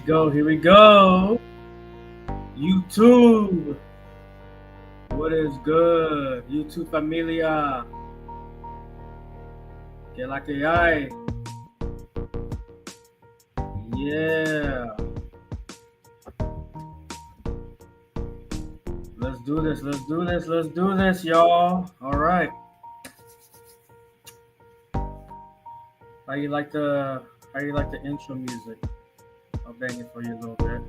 go. Here we go. YouTube. What is good? YouTube familia. Que la que hay. Yeah. Let's do this. Let's do this. Let's do this, y'all. All right. How you like the intro music? I'll bang it for you a little bit.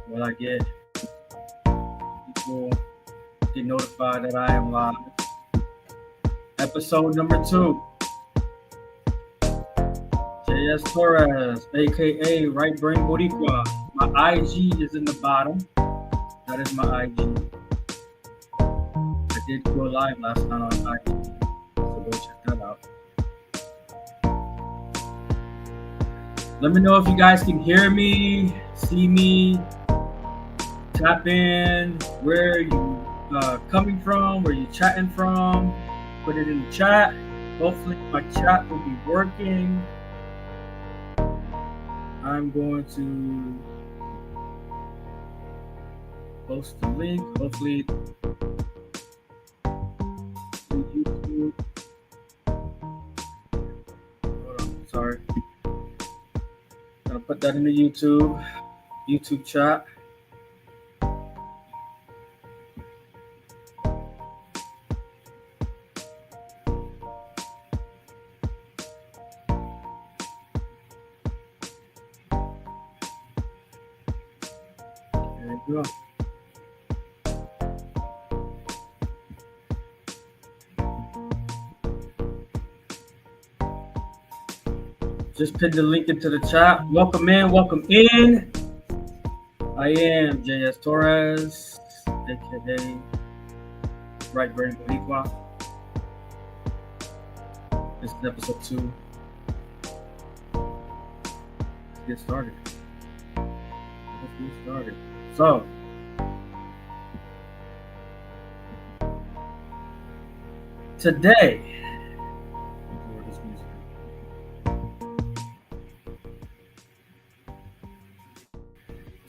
While I get people get notified that I am live. Episode number 2. JS Torres, aka Right Brain Boricua. My IG is in the bottom. That is my IG. I did go live last night on IG, so go check that out. Let me know if you guys can hear me, see me, tap in, where you coming from, where you chatting from, put it in the chat. Hopefully my chat will be working. I'm going to post the link, hopefully YouTube. Hold on, sorry. Gonna put that in the YouTube chat. There you go. Just pinned the link into the chat. Welcome in, welcome in. I am JS Torres, aka Right Brain Boricua. This is episode 2. Let's get started.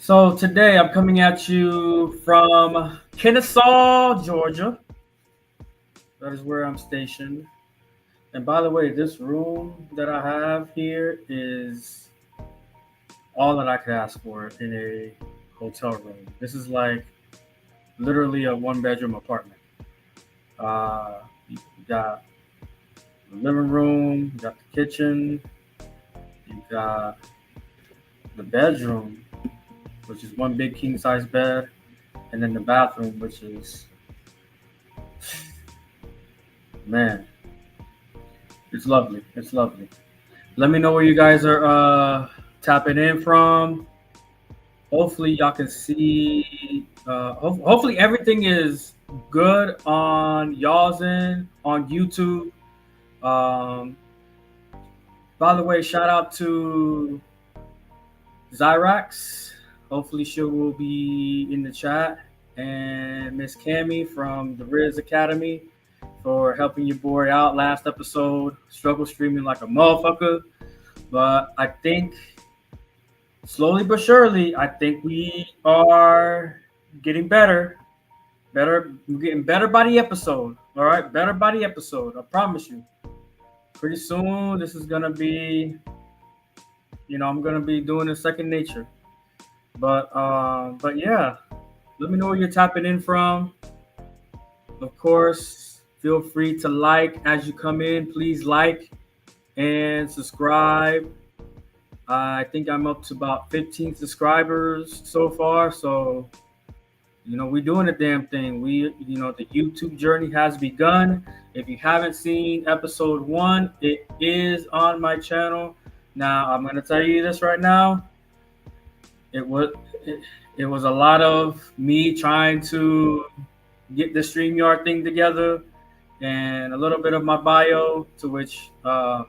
So, today, I'm coming at you from Kennesaw, Georgia. That is where I'm stationed. And by the way, this room that I have here is all that I could ask for in a hotel room. This is like literally a 1-bedroom apartment. You got the living room, you got the kitchen, you got the bedroom, which is one big king size bed, and then the bathroom, which is, man, it's lovely. It's lovely. Let me know where you guys are tapping in from. Hopefully y'all can see, hopefully everything is good on y'all's end on YouTube. By the way, shout out to Zyrax. Hopefully she will be in the chat, and Miss Cammy from the Riz Academy for helping your boy out last episode. Struggle streaming like a motherfucker, but I think slowly but surely, I think we are getting better. We're getting better by the episode. All right, better by the episode. I promise you. Pretty soon, this is gonna be, I'm gonna be doing a second nature. But yeah, let me know where you're tapping in from. Of course, feel free to like as you come in. Please like and subscribe. I think I'm up to about 15 subscribers so far. So, we're doing a damn thing. The YouTube journey has begun. If you haven't seen episode 1, it is on my channel. Now, I'm going to tell you this right now. It was a lot of me trying to get the StreamYard thing together and a little bit of my bio, to which, go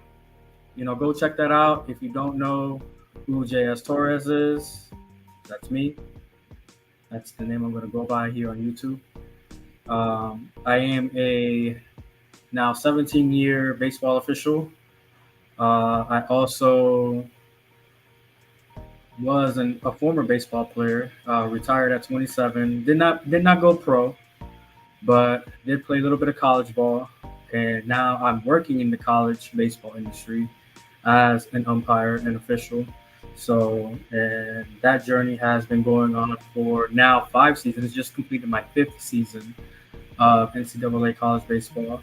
check that out. If you don't know who JS Torres is, that's me. That's the name I'm going to go by here on YouTube. I am a now 17-year baseball official. I also was a former baseball player, retired at 27. Did not go pro, but did play a little bit of college ball. And now I'm working in the college baseball industry as an umpire and official. So, and that journey has been going on for now 5 seasons. Just completed my fifth season of NCAA college baseball.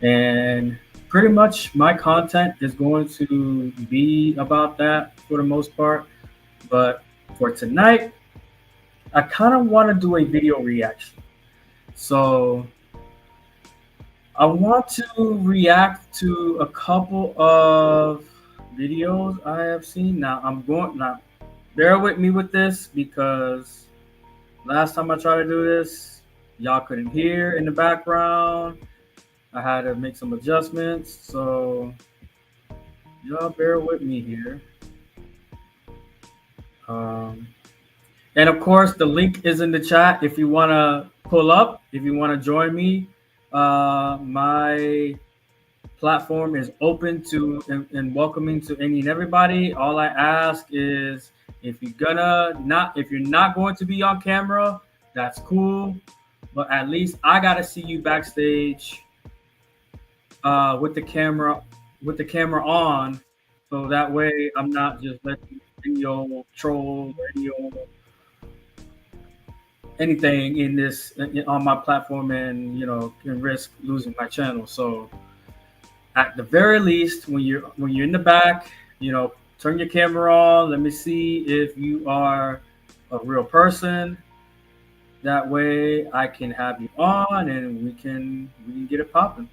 And pretty much my content is going to be about that for the most part. But for tonight, I kind of want to do a video reaction. So I want to react to a couple of videos I have seen. Now. Bear with me with this because last time I tried to do this, y'all couldn't hear in the background. I had to make some adjustments. So y'all bear with me here. Um, and of course, the link is in the chat if you want to pull up, if you want to join me. My platform is open to and welcoming to any and everybody. All I ask is if you're not going to be on camera, that's cool. But at least I gotta see you backstage with the camera on, so that way I'm not just letting any old troll or any old anything in this on my platform and can risk losing my channel. So at the very least, when you're in the back, turn your camera on. Let me see if you are a real person. That way, I can have you on, and we can get it popping.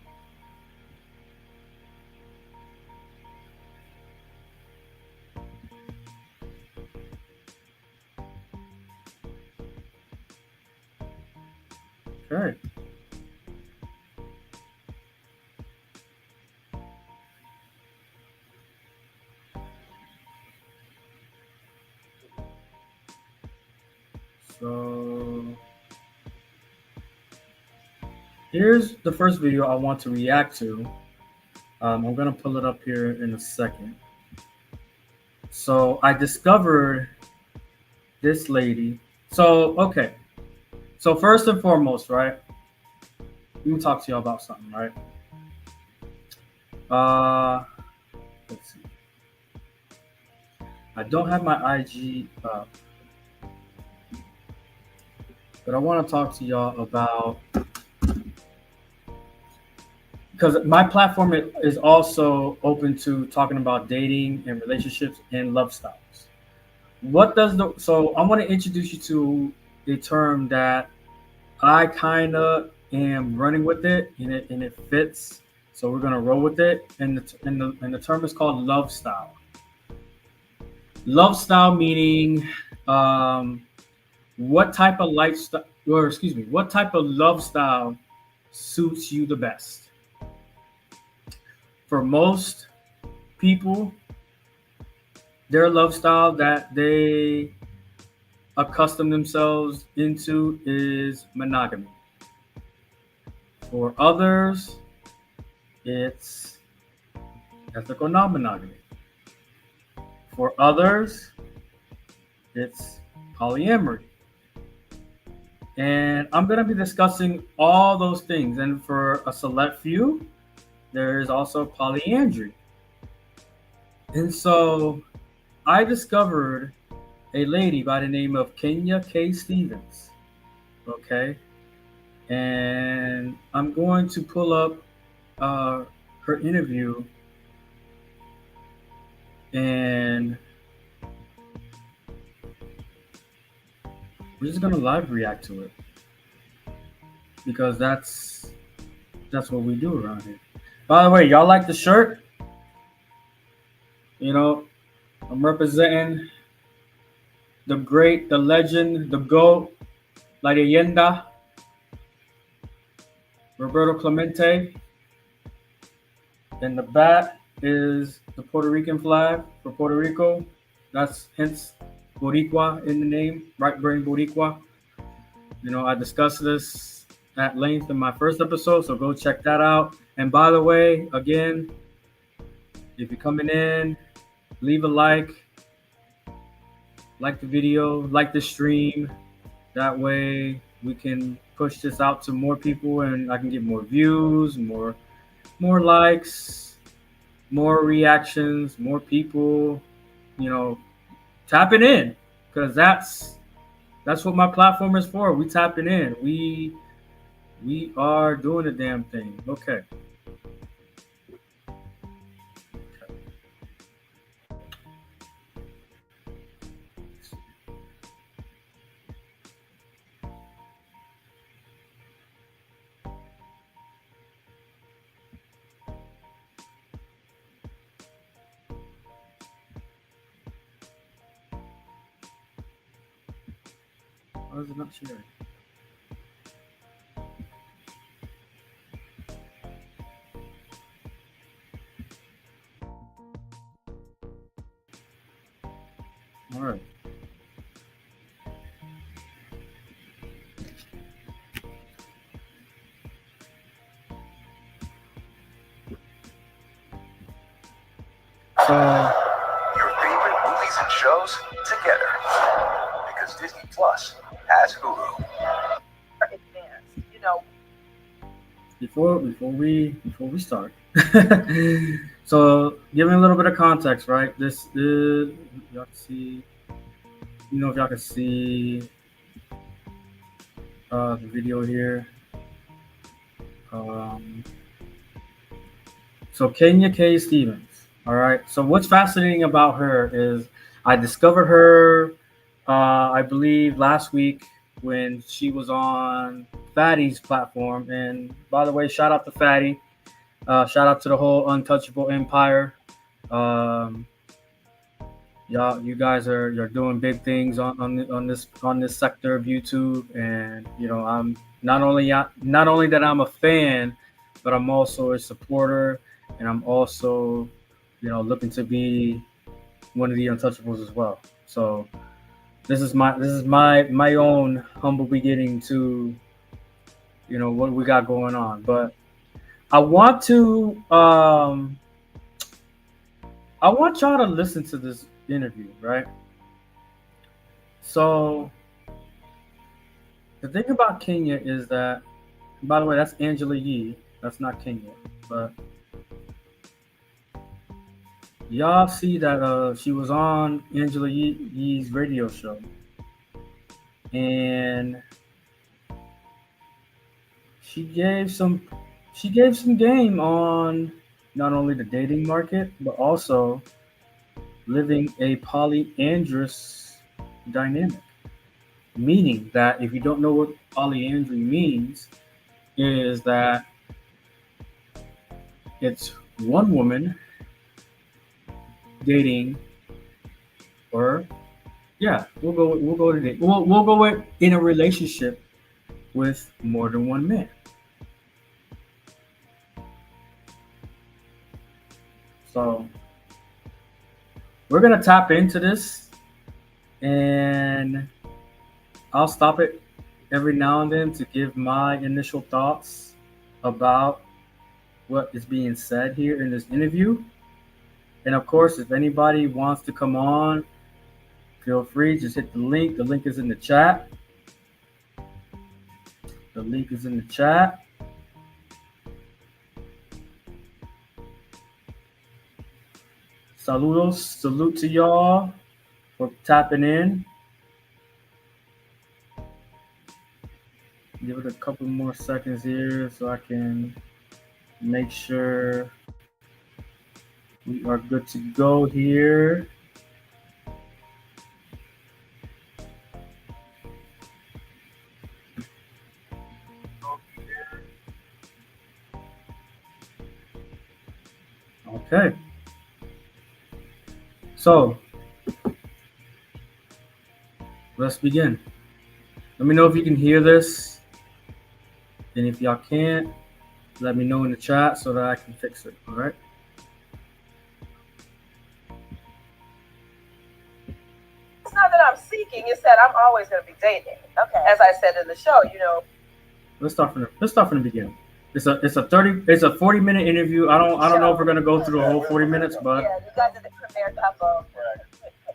Okay. So here's the first video I want to react to. I'm gonna pull it up here in a second. So I discovered this lady. So okay. So first and foremost, right? Let me talk to you about something, right? Uh, let's see. I don't have my IG up, but I want to talk to y'all about because my platform is also open to talking about dating and relationships and love styles. So I want to introduce you to a term that I kind of am running with it, and it fits. So we're gonna roll with it, and the term is called love style. Love style meaning what type of lifestyle, or excuse me, what type of love style suits you the best. For most people, their love style that they accustom themselves into is monogamy. For others, it's ethical non-monogamy. For others, it's polyamory. And I'm going to be discussing all those things. And for a select few, there is also polyandry. And so I discovered a lady by the name of Kenya K. Stevens. Okay. And I'm going to pull up her interview, and we're just going to live react to it because that's what we do around here. By the way, y'all like the shirt? I'm representing the great, the legend, the GOAT, La Leyenda, Roberto Clemente. And the bat is the Puerto Rican flag for Puerto Rico. That's hence Boricua in the name, right brain Boricua. I discussed this at length in my first episode, so go check that out. And by the way, again, if you're coming in, leave a like, like the video, like the stream. That way we can push this out to more people, and I can get more views, more likes, more reactions, more people. You know, tapping in, because that's what my platform is for. We tapping in. We are doing the damn thing. Okay. Why is it not sharing? All right. So Your favorite movies and shows together. Because Disney Plus has Hulu. Advanced, you know. before we start, so give me a little bit of context, right? This is y'all can see, if y'all can see the video here. Um, so Kenya K. Stevens. All right. So what's fascinating about her is I discovered her, I believe, last week when she was on Fatty's platform. And by the way, shout out to Fatty. Shout out to the whole Untouchable Empire. Um, y'all, you guys you're doing big things on this sector of YouTube, and I'm not only that I'm a fan, but I'm also a supporter, and I'm also looking to be one of the Untouchables as well. So this is my own humble beginning to what we got going on, but I want to I want y'all to listen to this interview, right? So the thing about Kenya is that, by the way, that's Angela Yee. That's not Kenya, but y'all see that she was on Angela Yee's radio show, and she gave some game on not only the dating market but also living a polyandrous dynamic. Meaning that if you don't know what polyandry means, is that it's one woman dating, or yeah, we'll go to date. We'll go with in a relationship with more than one man. So we're gonna tap into this, and I'll stop it every now and then to give my initial thoughts about what is being said here in this interview. And of course, if anybody wants to come on, feel free. Just hit the link. The link is in the chat. The link is in the chat. Saludos. Salute to y'all for tapping in. Give it a couple more seconds here so I can make sure we are good to go here. Okay. So let's begin. Let me know if you can hear this. And if y'all can't, let me know in the chat so that I can fix it. All right. It's not that I'm seeking, it's that I'm always going to be dating. Okay. As I said in the show, Let's start from the beginning. It's a 40-minute interview. I don't know if we're gonna go through the whole 40 minutes, but yeah, you guys did the premiere couple.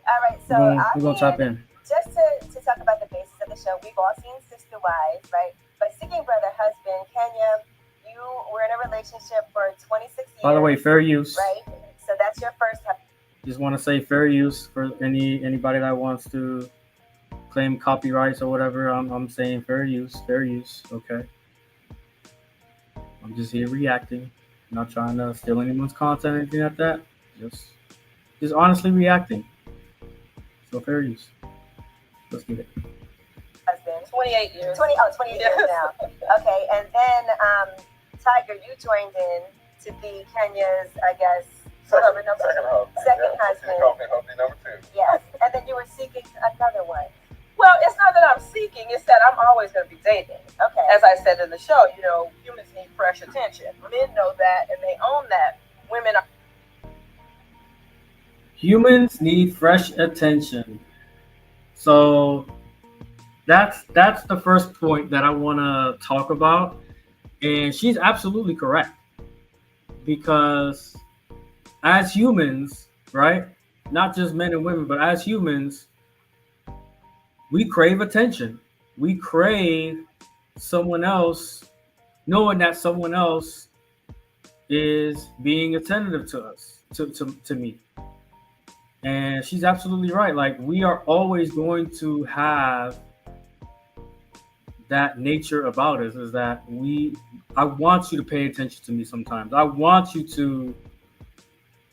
All right, so we're gonna tap in. Just to talk about the basis of the show, we've all seen Sister Wives, right? But Seeking Brother Husband, Kenya, you were in a relationship for 26 years. By the way, fair use. Right? So that's your first. Just want to say fair use for anybody that wants to claim copyrights or whatever. I'm saying fair use, okay? I'm just here reacting. I'm not trying to steal anyone's content or anything like that. Just honestly reacting. So fair use. Let's get it. Husband. 28 years. 28 years now. Okay, and then Tiger, you joined in to be Kenya's, I guess, Second husband. Hubby number 2. Yes, and then you were seeking another one. Well, it's not that I'm seeking, it's that I'm always going to be dating. Okay. As I said in the show, humans need fresh attention. Men know that and they own that. Women are. Humans need fresh attention. So that's the first point that I want to talk about. And she's absolutely correct. Because as humans, right? Not just men and women, but as humans, we crave attention. We crave someone else, knowing that someone else is being attentive to us, to me. And she's absolutely right. Like, we are always going to have that nature about us, is that I want you to pay attention to me sometimes. I want you to,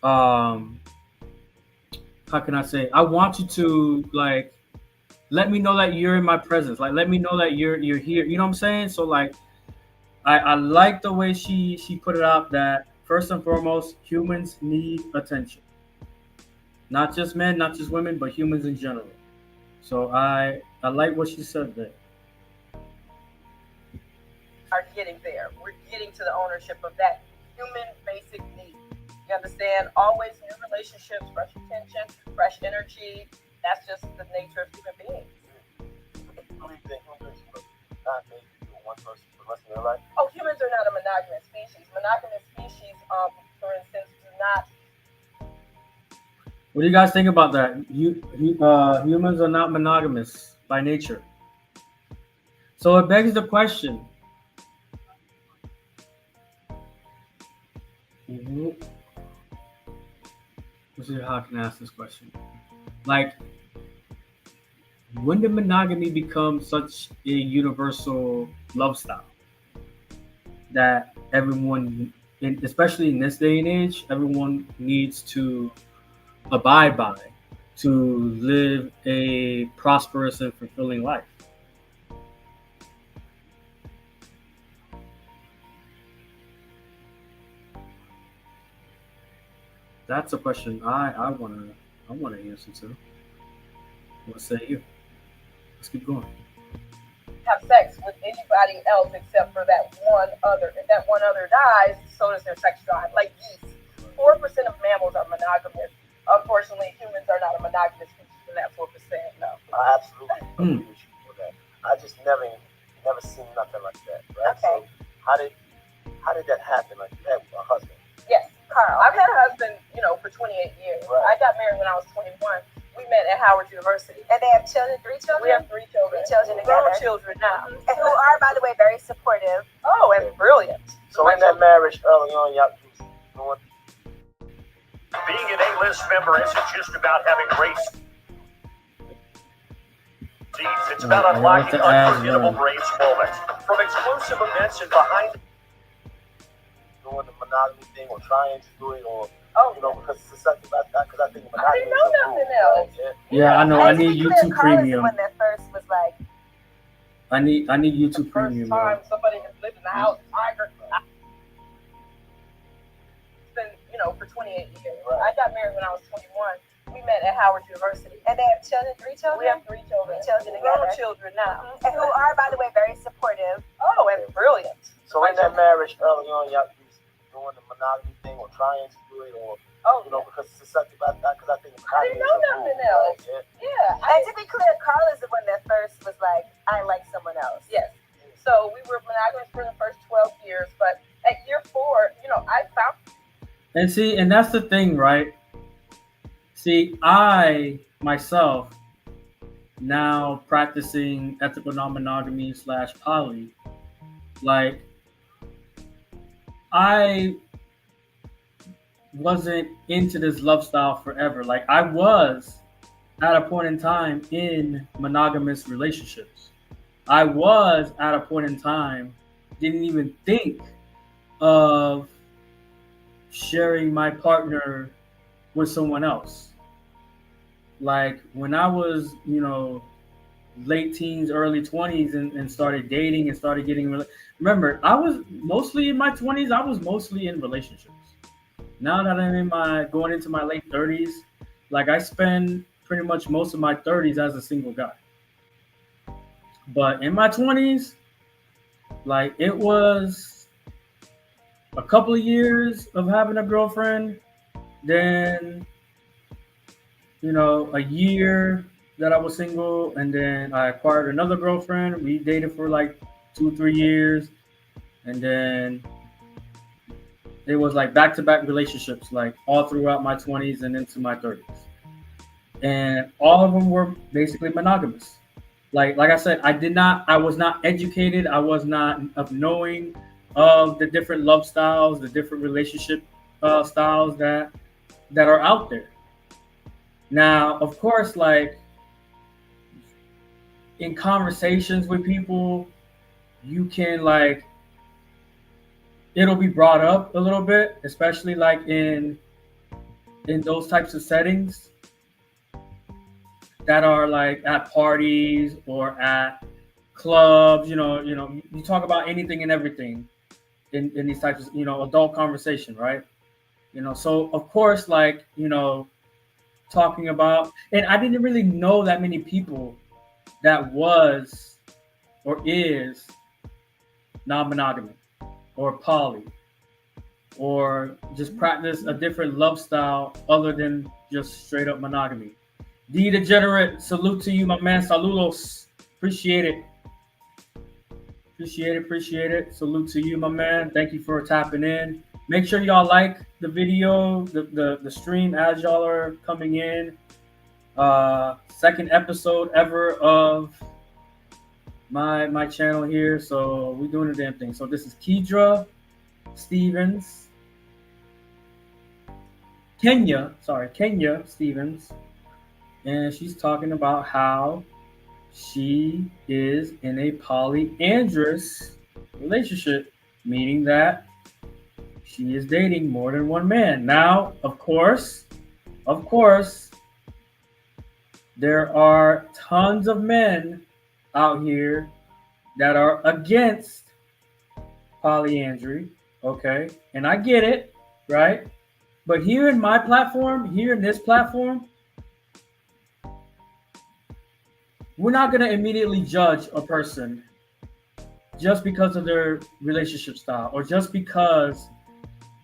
how can I say? I want you to, like, let me know that you're in my presence. Like, let me know that you're here. You know what I'm saying? So, like, I like the way she put it out, that first and foremost, humans need attention. Not just men, not just women, but humans in general. So I like what she said there. Are getting there. We're getting to the ownership of that human basic need. You understand? Always new relationships, fresh attention, fresh energy. That's just the nature of human beings. Do you believe that humans were not made to be one person for the rest of their life? Oh, humans are not a monogamous species. Monogamous species, for instance, do not. What do you guys think about that? Humans are not monogamous by nature. So it begs the question. Let's see how I can ask this question. Like, when did monogamy become such a universal love style that everyone, especially in this day and age, everyone needs to abide by to live a prosperous and fulfilling life? That's a question I wanna answer to. What say you? Let's keep going. Have sex with anybody else except for that one other. If that one other dies, so does their sex drive. Like geese, 4% of mammals are monogamous. Unfortunately, humans are not a monogamous species in that 4%. No. I absolutely agree with you for that. I just never seen nothing like that. Right? Okay. So how did that happen? Like, you had a husband? Yes, Carl. I've had a husband, for 28 years. Right. I got married when I was 21. We met at Howard University. And they have children, 3 children? We have 3 children. 3 children Grown together. children now. And who are, by the way, very supportive. Oh, and brilliant. So in that marriage early on, y'all was doing. Being an A-list member isn't just about having great seats. It's about unlocking unforgettable great moments. From exclusive events and behind Doing the monogamy thing or trying to do it, or because it's something about that. Because I think I monogamy didn't know is a nothing rule, else. right? Yeah, I know. I And to need be clear, YouTube Carl is the Premium. one that first was like, I need YouTube First Premium. time Bro. somebody has lived in the house, Tiger. It's been, for 28 years. Right. I got married when I was 21. We met at Howard University. and they have children, 3 children? We have 3 children. 3 children Grown together. children now. And who are, by the way, very supportive. Oh, and brilliant. So in that marriage early on, y'all was doing the monogamy thing or trying to do it, or because it's something about that. Because I think I monogamy didn't know is a nothing rule, else. right? Yeah. And to be clear, Carl is the one that first was like, I like someone else. Yes. So we were monogamous for the first 12 years, but at year 4, I found. And see, and that's the thing, right? See, I myself now practicing ethical non-monogamy slash poly, like I wasn't into this love style forever. Like I was at a point in time in monogamous relationships. I was at a point in time didn't even think of sharing my partner with someone else. Like when I was, late teens, early 20s and started dating and started getting remember, I was mostly in my 20s, I was mostly in relationships. Now that I'm in my going into my late 30s, like I spend pretty much most of my 30s as a single guy. But in my 20s, like it was a couple of years of having a girlfriend, then a year that I was single, and then I acquired another girlfriend. We dated for like 2, 3 years, and then it was like back to back relationships, like all throughout my 20s and into my 30s. And all of them were basically monogamous. Like I said, I was not educated. I was not of knowing of the different love styles, the different relationship styles that are out there. Now, of course, like in conversations with people, you can like it'll be brought up a little bit, especially like in those types of settings that are like at parties or at clubs. You talk about anything and everything in these types of adult conversation, right? So of course, like talking about, and I didn't really know that many people that was or is non-monogamy or poly or just practice a different love style other than just straight up monogamy. D Degenerate, salute to you, my man. Saludos. Appreciate it. Appreciate it. Salute to you, my man. Thank you for tapping in. Make sure y'all like the video, the stream as y'all are coming in. Second episode ever of my channel here. So we're doing the damn thing. So this is Kenya Stevens, and she's talking about how she is in a polyandrous relationship, meaning that she is dating more than one man. Now, of course, there are tons of men out here that are against polyandry, okay? And I get it, right? But here in this platform, we're not going to immediately judge a person just because of their relationship style or just because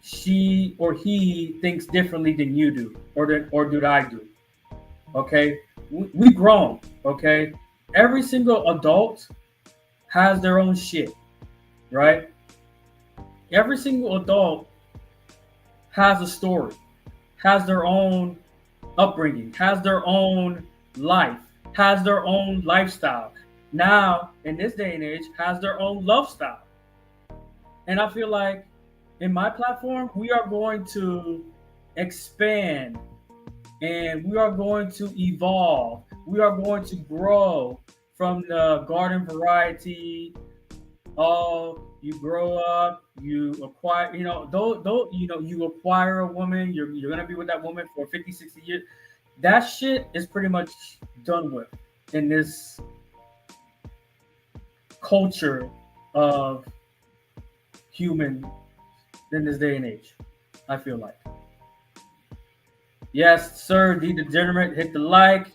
she or he thinks differently than you do or do I do. Okay? We grown, okay? Every single adult has their own shit, right? Every single adult has a story, has their own upbringing, has their own life, has their own lifestyle. Now, in this day and age, has their own love style. And I feel like in my platform, we are going to expand and we are going to evolve. We are going to grow from the garden variety. Oh, you grow up, you acquire, you acquire a woman, you're going to be with that woman for 50, 60 years. That shit is pretty much done with in this culture of human in this day and age, I feel like. Yes, sir, D Degenerate, hit the like.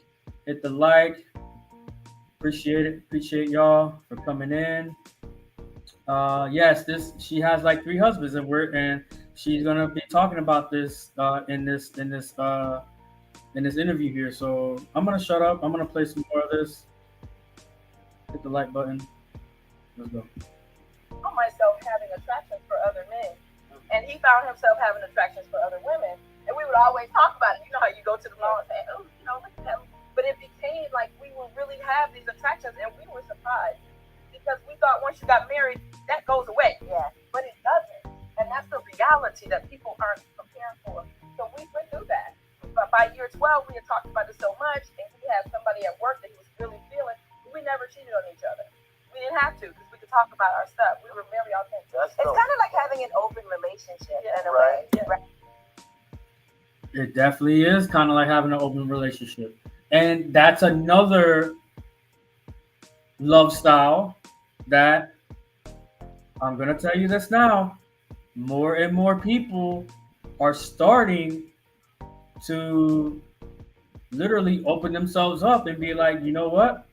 Appreciate it. Appreciate y'all for coming in. Yes, she has like 3 husbands, and she's gonna be talking about this in this interview here. So I'm gonna shut up. I'm gonna play some more of this. Hit the like button. Let's go. Myself having attractions for other men, and he found himself having attractions for other women. And we would always talk about it. You know how you go to the mall and say, oh, you know, look at them. But it became like we would really have these attractions, and we were surprised because we thought once you got married, that goes away. Yeah. But it doesn't. And that's the reality that people aren't prepared for. So we went through that. But by year 12, we had talked about it so much, and we had somebody at work that he was really feeling. We never cheated on each other. We didn't have to because we could talk about our stuff. We were very authentic. It's kind of like having an open relationship in a way. Yeah. Right. It definitely is kind of like having an open relationship. And that's another love style that I'm going to tell you this now. More and more people are starting to literally open themselves up and be like, you know what?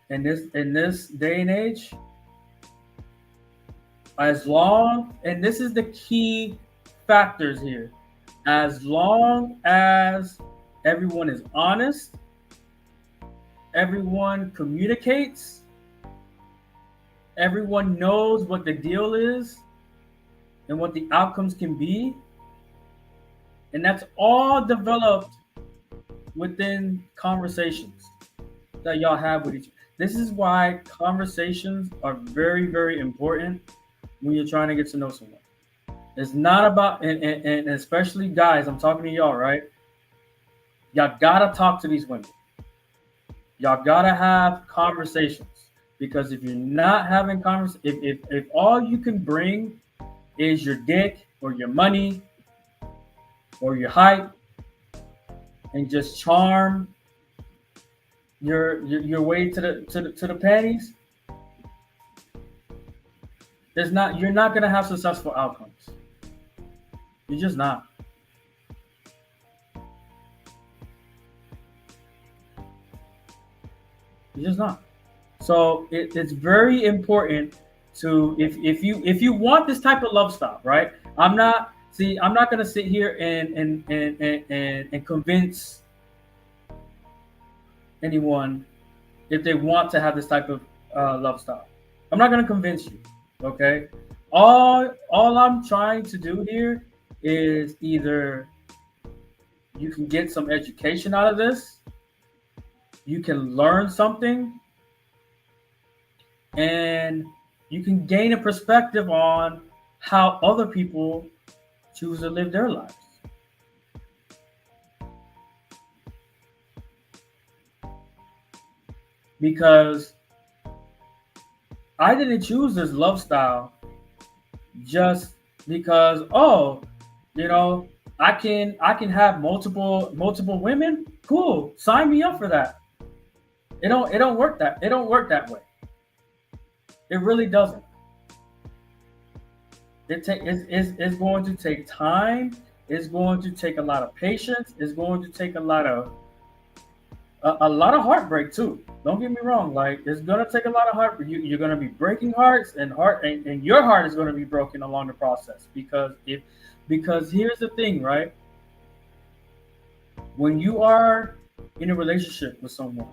In this day and age, as long, and this is the key factors here, as long as everyone is honest, everyone communicates, everyone knows what the deal is and what the outcomes can be, and that's all developed within conversations that y'all have with each other. This is why conversations are very, very important when you're trying to get to know someone. It's not about, and especially guys, I'm talking to y'all, right? Y'all gotta talk to these women. Y'all gotta have conversations, because if you're not having conversations, if all you can bring is your dick or your money or your height and just charm your way to the panties, you're not gonna have successful outcomes. You're just not. You're just not. So it's very important to, if you want this type of love style, right? I'm not gonna sit here and convince anyone if they want to have this type of love style. I'm not gonna convince you. Okay. All I'm trying to do here is either you can get some education out of this, you can learn something, and you can gain a perspective on how other people choose to live their lives. Because I didn't choose this love style just because, oh, you know, I can have multiple women. Cool, sign me up for that. It don't work that way. It really doesn't. It's going to take time. It's going to take a lot of patience. It's going to take a lot of heartbreak too. Don't get me wrong. Like, it's gonna take a lot of heartbreak. You're gonna be breaking hearts, and your heart is gonna be broken along the process. Because here's the thing, right? When you are in a relationship with someone,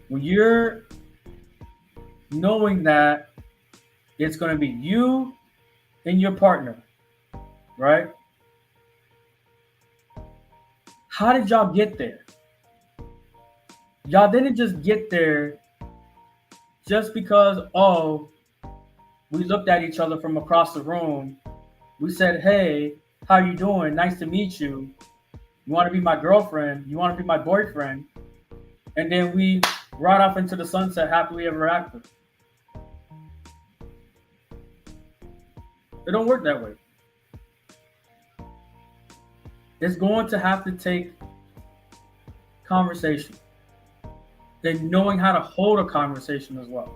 when you're knowing that it's gonna be you and your partner, right? How did y'all get there? Y'all didn't just get there just because, oh, we looked at each other from across the room. We said, hey, how you doing? Nice to meet you. You want to be my girlfriend? You want to be my boyfriend? And then we ride off into the sunset happily ever after. It don't work that way. It's going to have to take conversation and knowing how to hold a conversation as well.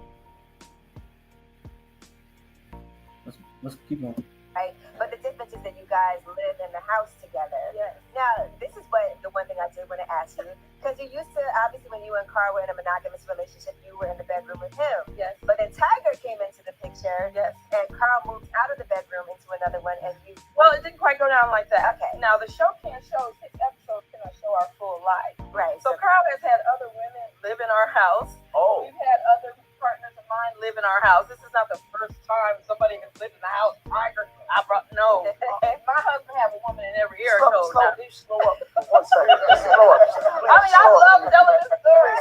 Let's keep going. Right, but the difference is that you guys live in the house together. Yes. Now, this is the one thing I did want to ask you, because you used to, obviously, when you and Carl were in a monogamous relationship, you were in the bedroom with him. Yes. But then Tiger came into the picture. Yes. And Carl moved out of the bedroom into another one, and you. Well, it didn't quite go down like that. Okay. Now, the show can't show 6 episodes, cannot show our full life. Right. So Carl has had other women live in our house. Oh. We've had other partners of mine live in our house. This is not the first time somebody somebody can live in the house. Tiger, I brought no. My husband have a woman in every area code. Slow up for 1 second. Slow up. I mean, I love telling this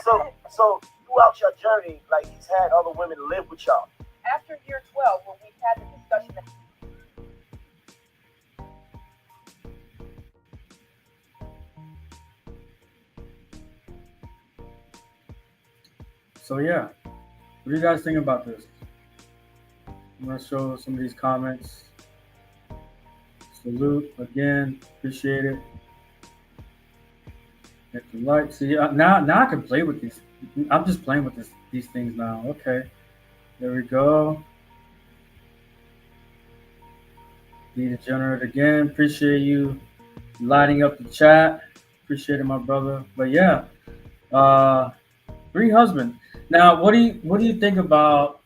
story. So throughout your journey, like he's had other women live with y'all. After year 12, when we had the discussion. So yeah, what do you guys think about this? I'm gonna show some of these comments. Salute again, appreciate it. Hit the like. See, now I can play with these. I'm just playing with these things now. Okay, there we go. Be Degenerate again. Appreciate you lighting up the chat. Appreciate it, my brother. But yeah, 3 husbands. Now, what do you think about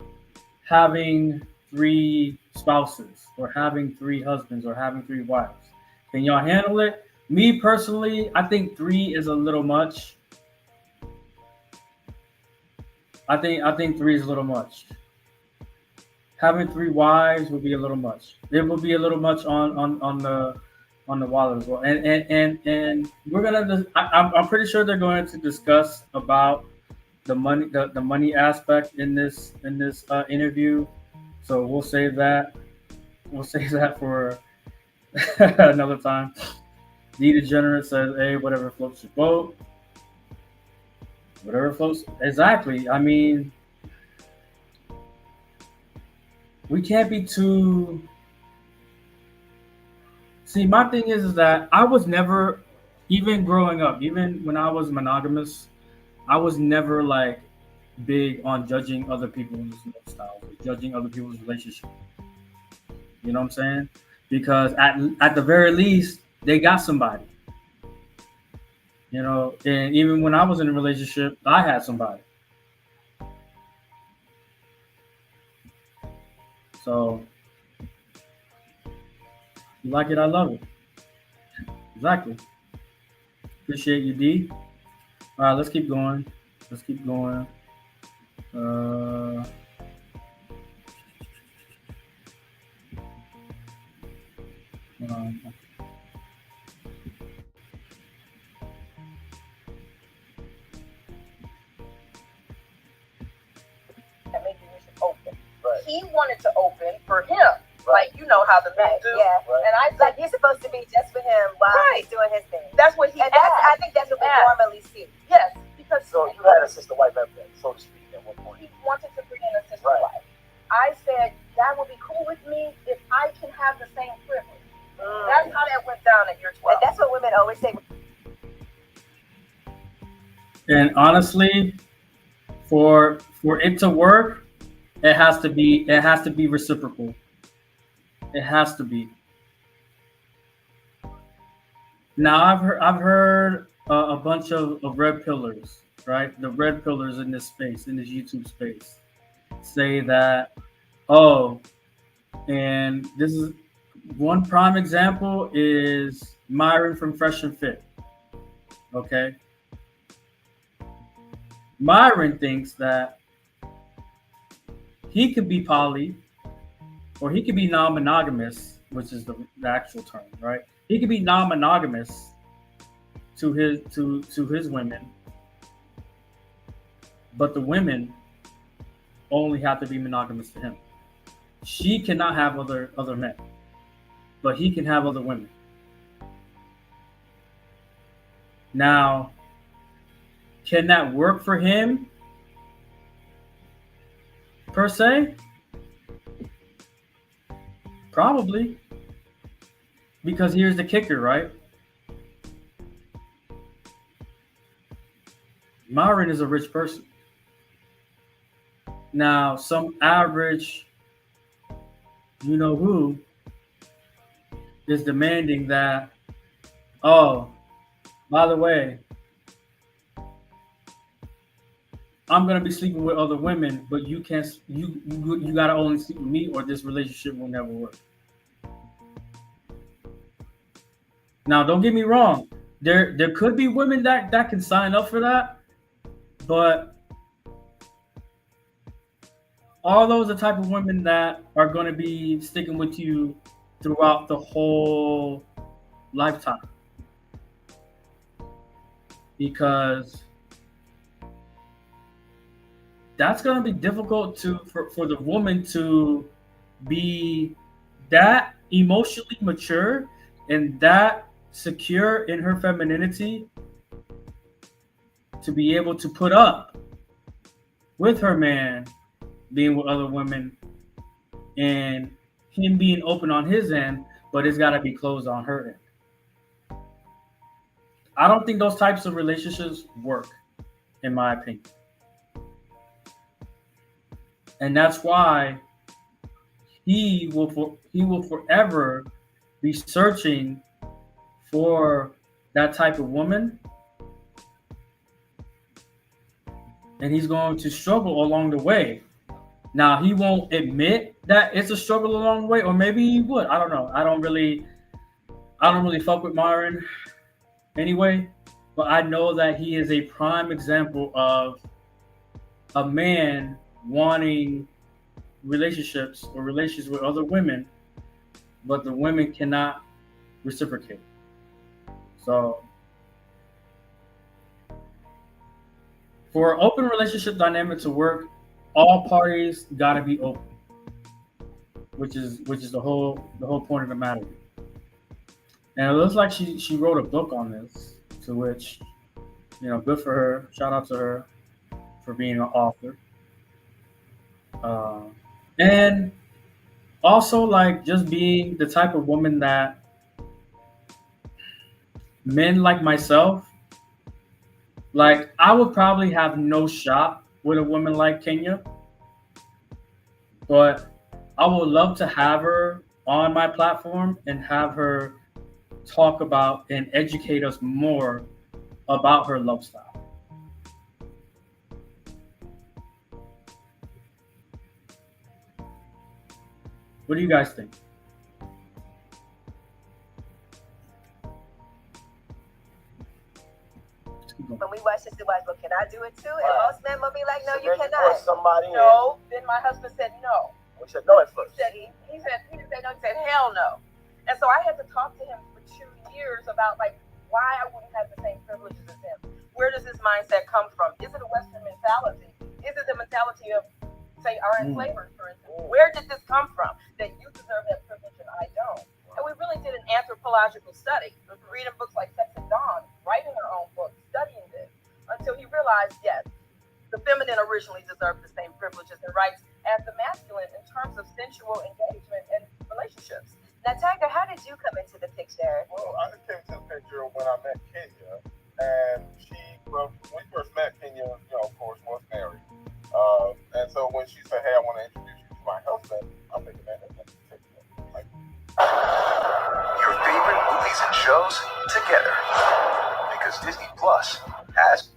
having 3 spouses, or having 3 husbands, or having 3 wives? Can y'all handle it? Me personally, I think 3 is a little much. I think 3 is a little much. Having 3 wives would be a little much. It would be a little much on the wallet as well. And we're gonna. I'm pretty sure they're going to discuss about the money aspect in this interview. So we'll save that. We'll save that for another time. The Degenerate says, "Hey, whatever floats your boat. Whatever floats." Exactly. I mean, we can't be too. See, my thing is that I was never, even growing up, even when I was monogamous, I was never like big on judging other people's lifestyles, or judging other people's relationships. You know what I'm saying? Because at the very least, they got somebody. You know, and even when I was in a relationship, I had somebody. So, you like it, I love it. Exactly. Appreciate you, D. All right, let's keep going. Let's keep going. That maybe we should open. Right. He wanted to open for him. Right. Like, you know how the men do. Yeah. Right. And I like, you're supposed to be just for him while he's doing his thing. That's what he and asked. I think that's what we normally see. Yes. Because so you had a sister wife evidence, so to speak, at one point. He wanted to bring in a sister wife. I said, that would be cool with me if I can have the same privilege. That's how that went down at year 12. And that's what women always say. And honestly, for it to work, it has to be reciprocal. It has to be. Now I've heard a bunch of red pillars, right? The red pillars in this space, in this YouTube space, say that, and this is one prime example is Myron from Fresh and Fit. Okay. Myron thinks that he could be poly, or he could be non-monogamous, which is the actual term, right? He could be non-monogamous to his women, but the women only have to be monogamous to him. She cannot have other men, but he can have other women. Now, can that work for him per se? Probably. Because here's the kicker, right? Myron is a rich person. Now, some average, you know who, is demanding that, by the way, I'm gonna be sleeping with other women, but you can't. You gotta only sleep with me, or this relationship will never work. Now, don't get me wrong. There could be women that can sign up for that, but all those are the type of women that are going to be sticking with you throughout the whole lifetime, because that's going to be difficult for the woman to be that emotionally mature and that secure in her femininity to be able to put up with her man being with other women and him being open on his end, but it's got to be closed on her end. I don't think those types of relationships work, in my opinion. And that's why he will forever be searching for that type of woman, and he's going to struggle along the way. Now, he won't admit that it's a struggle along the way, or maybe he would. I don't know. I don't really fuck with Myron anyway, but I know that he is a prime example of a man wanting relationships or relations with other women, but the women cannot reciprocate. So, for an open relationship dynamic to work, all parties got to be open, which is the whole point of the matter. And it looks like she wrote a book on this, to which, good for her. Shout out to her for being an author. And also, like, just being the type of woman that men like myself, like, I would probably have no shot with a woman like Kenya, but I would love to have her on my platform and have her talk about and educate us more about her love style. What do you guys think? When we watch this, watch, but can I do it too? And most men will be like, no, you Then cannot. put somebody No. Then my husband said no. We said no at He first. said he said no. He said hell no. And so I had to talk to him for 2 years about like why I wouldn't have the same privileges as him. Where does this mindset come from? Is it a Western mentality? Is it the mentality of, say, our enslavers, for instance? Where did this come from? That you deserve that privilege and I don't. And we really did an anthropological study, reading books like Sex and Dawn, writing our own books, studying this, until he realized, yes, the feminine originally deserved the same privileges and rights as the masculine in terms of sensual engagement and relationships. Now, Tiger, how did you come into the picture? Well, I came to the picture when I met Kenya, and when we first met, Kenya, of course, was married. And so when she said, "Hey, I want to introduce you to my husband," I'm thinking, man, that's like, Your favorite movies and shows together. Because Disney Plus has.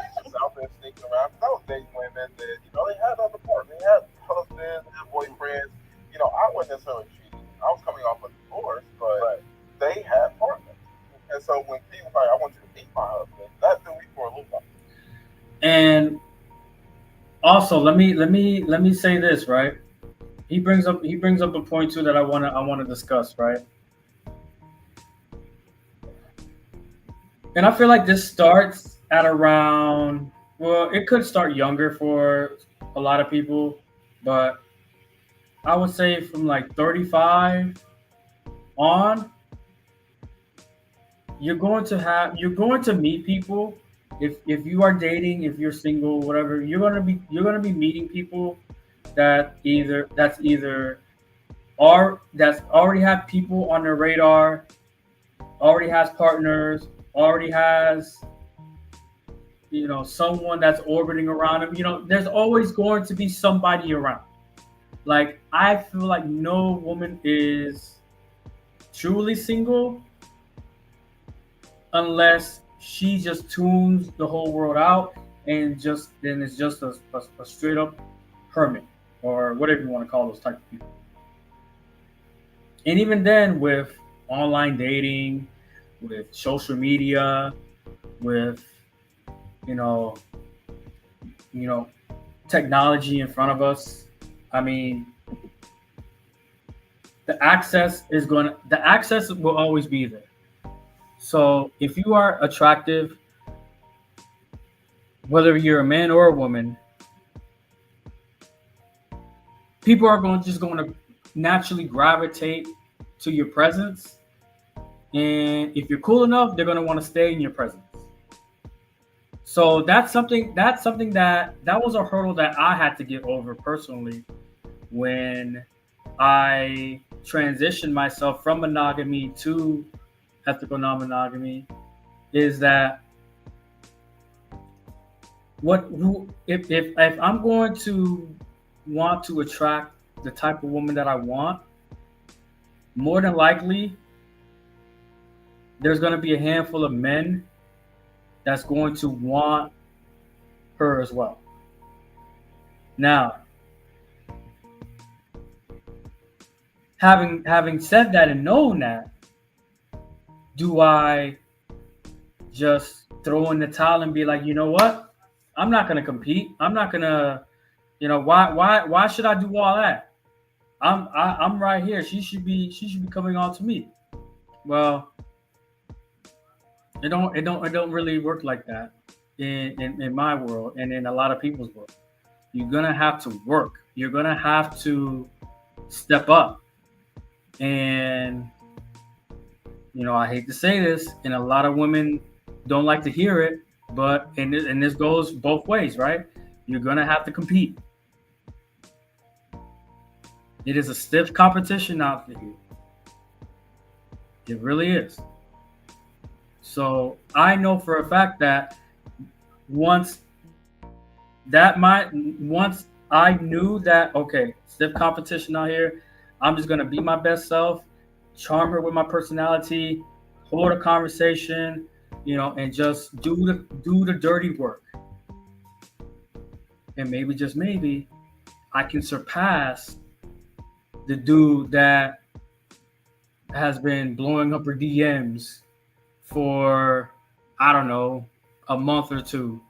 he's just out there sneaking around. I was dating women that, they had other partners, they had husbands, they had boyfriends. I wasn't necessarily cheating. I was coming off a divorce, but they had partners. And so when people were like, "I want you to meet my husband," that threw me for a little while. And also, let me say this, right? He brings up a point too that I wanna discuss, right? And I feel like this starts at around, well, it could start younger for a lot of people, but I would say from like 35 on, you're going to meet people. If you are dating, if you're single, whatever, you're gonna be meeting people that's already have people on their radar, already has partners, already has someone that's orbiting around them. There's always going to be somebody around. Like, I feel like no woman is truly single unless she just tunes the whole world out and then it's just a straight up hermit, or whatever you want to call those type of people. And even then, with online dating, with social media, with technology in front of us, I mean, the access will always be there. So if you are attractive, whether you're a man or a woman, people are going to naturally gravitate to your presence. And if you're cool enough, they're going to want to stay in your presence. So that's something that was a hurdle that I had to get over personally when I transitioned myself from monogamy to ethical non-monogamy, is that if I'm going to want to attract the type of woman that I want, more than likely there's going to be a handful of men that's going to want her as well. Now, having said that and known that, do I just throw in the towel and be like, you know what? I'm not going to compete. I'm not going to, why should I do all that? I'm right here. She should be coming on to me. Well, it don't really work like that in my world and in a lot of people's world. You're gonna have to work. You're gonna have to step up. And I hate to say this, and a lot of women don't like to hear it, but and this goes both ways, right? You're gonna have to compete. It is a stiff competition out there. It really is. So I know for a fact that once I knew that, okay, stiff competition out here, I'm just gonna be my best self, charm her with my personality, hold a conversation, and just do the dirty work. And maybe, just maybe, I can surpass the dude that has been blowing up her DMs for, I don't know, a month or two,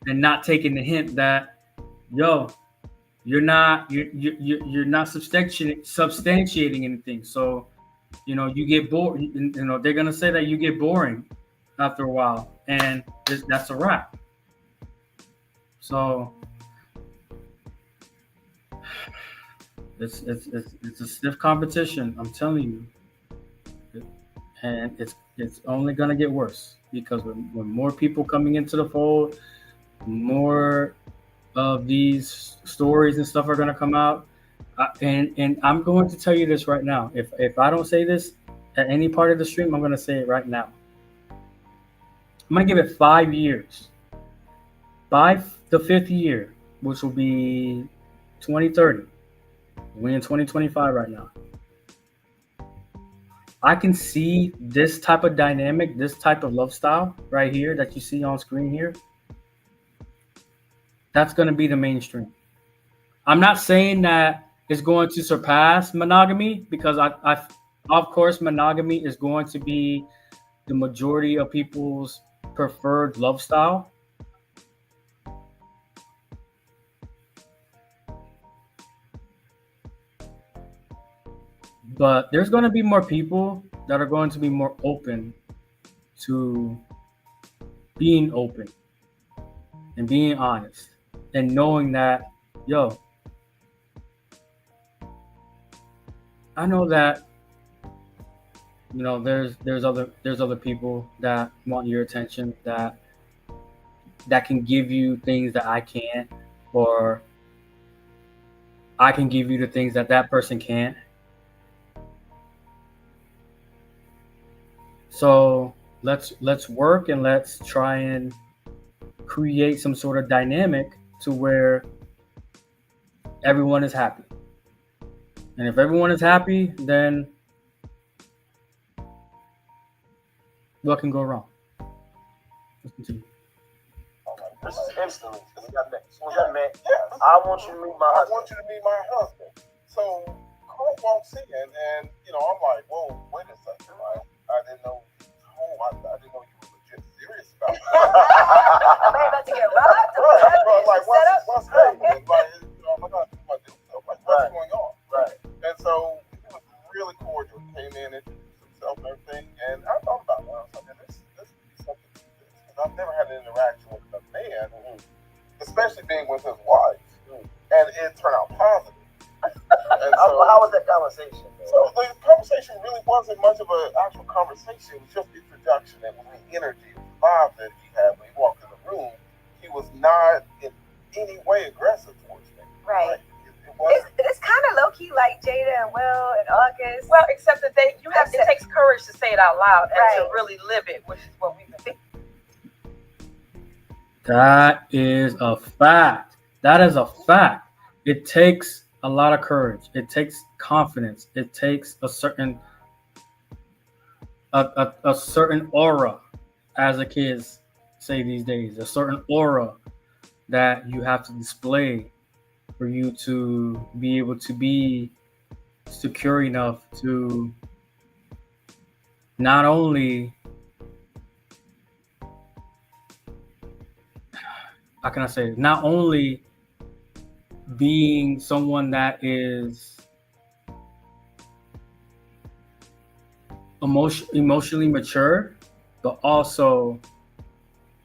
and not taking the hint that, you're not substantiating anything. So, you get bored. They're gonna say that you get boring after a while, and that's a wrap. So it's a stiff competition. I'm telling you. And it's only gonna get worse, because when more people coming into the fold, more of these stories and stuff are gonna come out. And I'm going to tell you this right now. If I don't say this at any part of the stream, I'm gonna say it right now. I'm gonna give it 5 years. By the 5th year, which will be 2030. We're in 2025 right now. I can see this type of dynamic, this type of Lovestyle right here that you see on screen here. That's going to be the mainstream. I'm not saying that it's going to surpass monogamy, because of course, monogamy is going to be the majority of people's preferred Lovestyle. But there's going to be more people that are going to be more open to being open and being honest, and knowing that, I know that, there's other people that want your attention, that can give you things that I can't, or I can give you the things that person can't. So let's work, and let's try and create some sort of dynamic to where everyone is happy. And if everyone is happy, then what can go wrong? Let's continue. This is instantly. We got met. Yes. I want you to meet my husband. So Cole walks in, and I'm like, whoa, wait a second, right? I didn't know. I didn't know you were legit serious about it. Am I about to get robbed? Like, what's happening? especially being with his wife, and it turned out positive. And so, How was that conversation? so the conversation really wasn't much of an actual conversation. It was just introduction and the energy, the vibe that he had when he walked in the room. He was not in any way aggressive towards me. Right. Like, it wasn't. It's kind of low key like Jada and Will and August. Well, except that it takes courage to say it out loud and Right. to really live it, which is what we've been. That is a fact. That is a fact. It takes a lot of courage. It takes confidence. It takes a certain aura, as the kids say these days, a certain aura that you have to display for you to be able to be secure enough to not only, how can I say it? Not only being someone that is emotionally mature, but also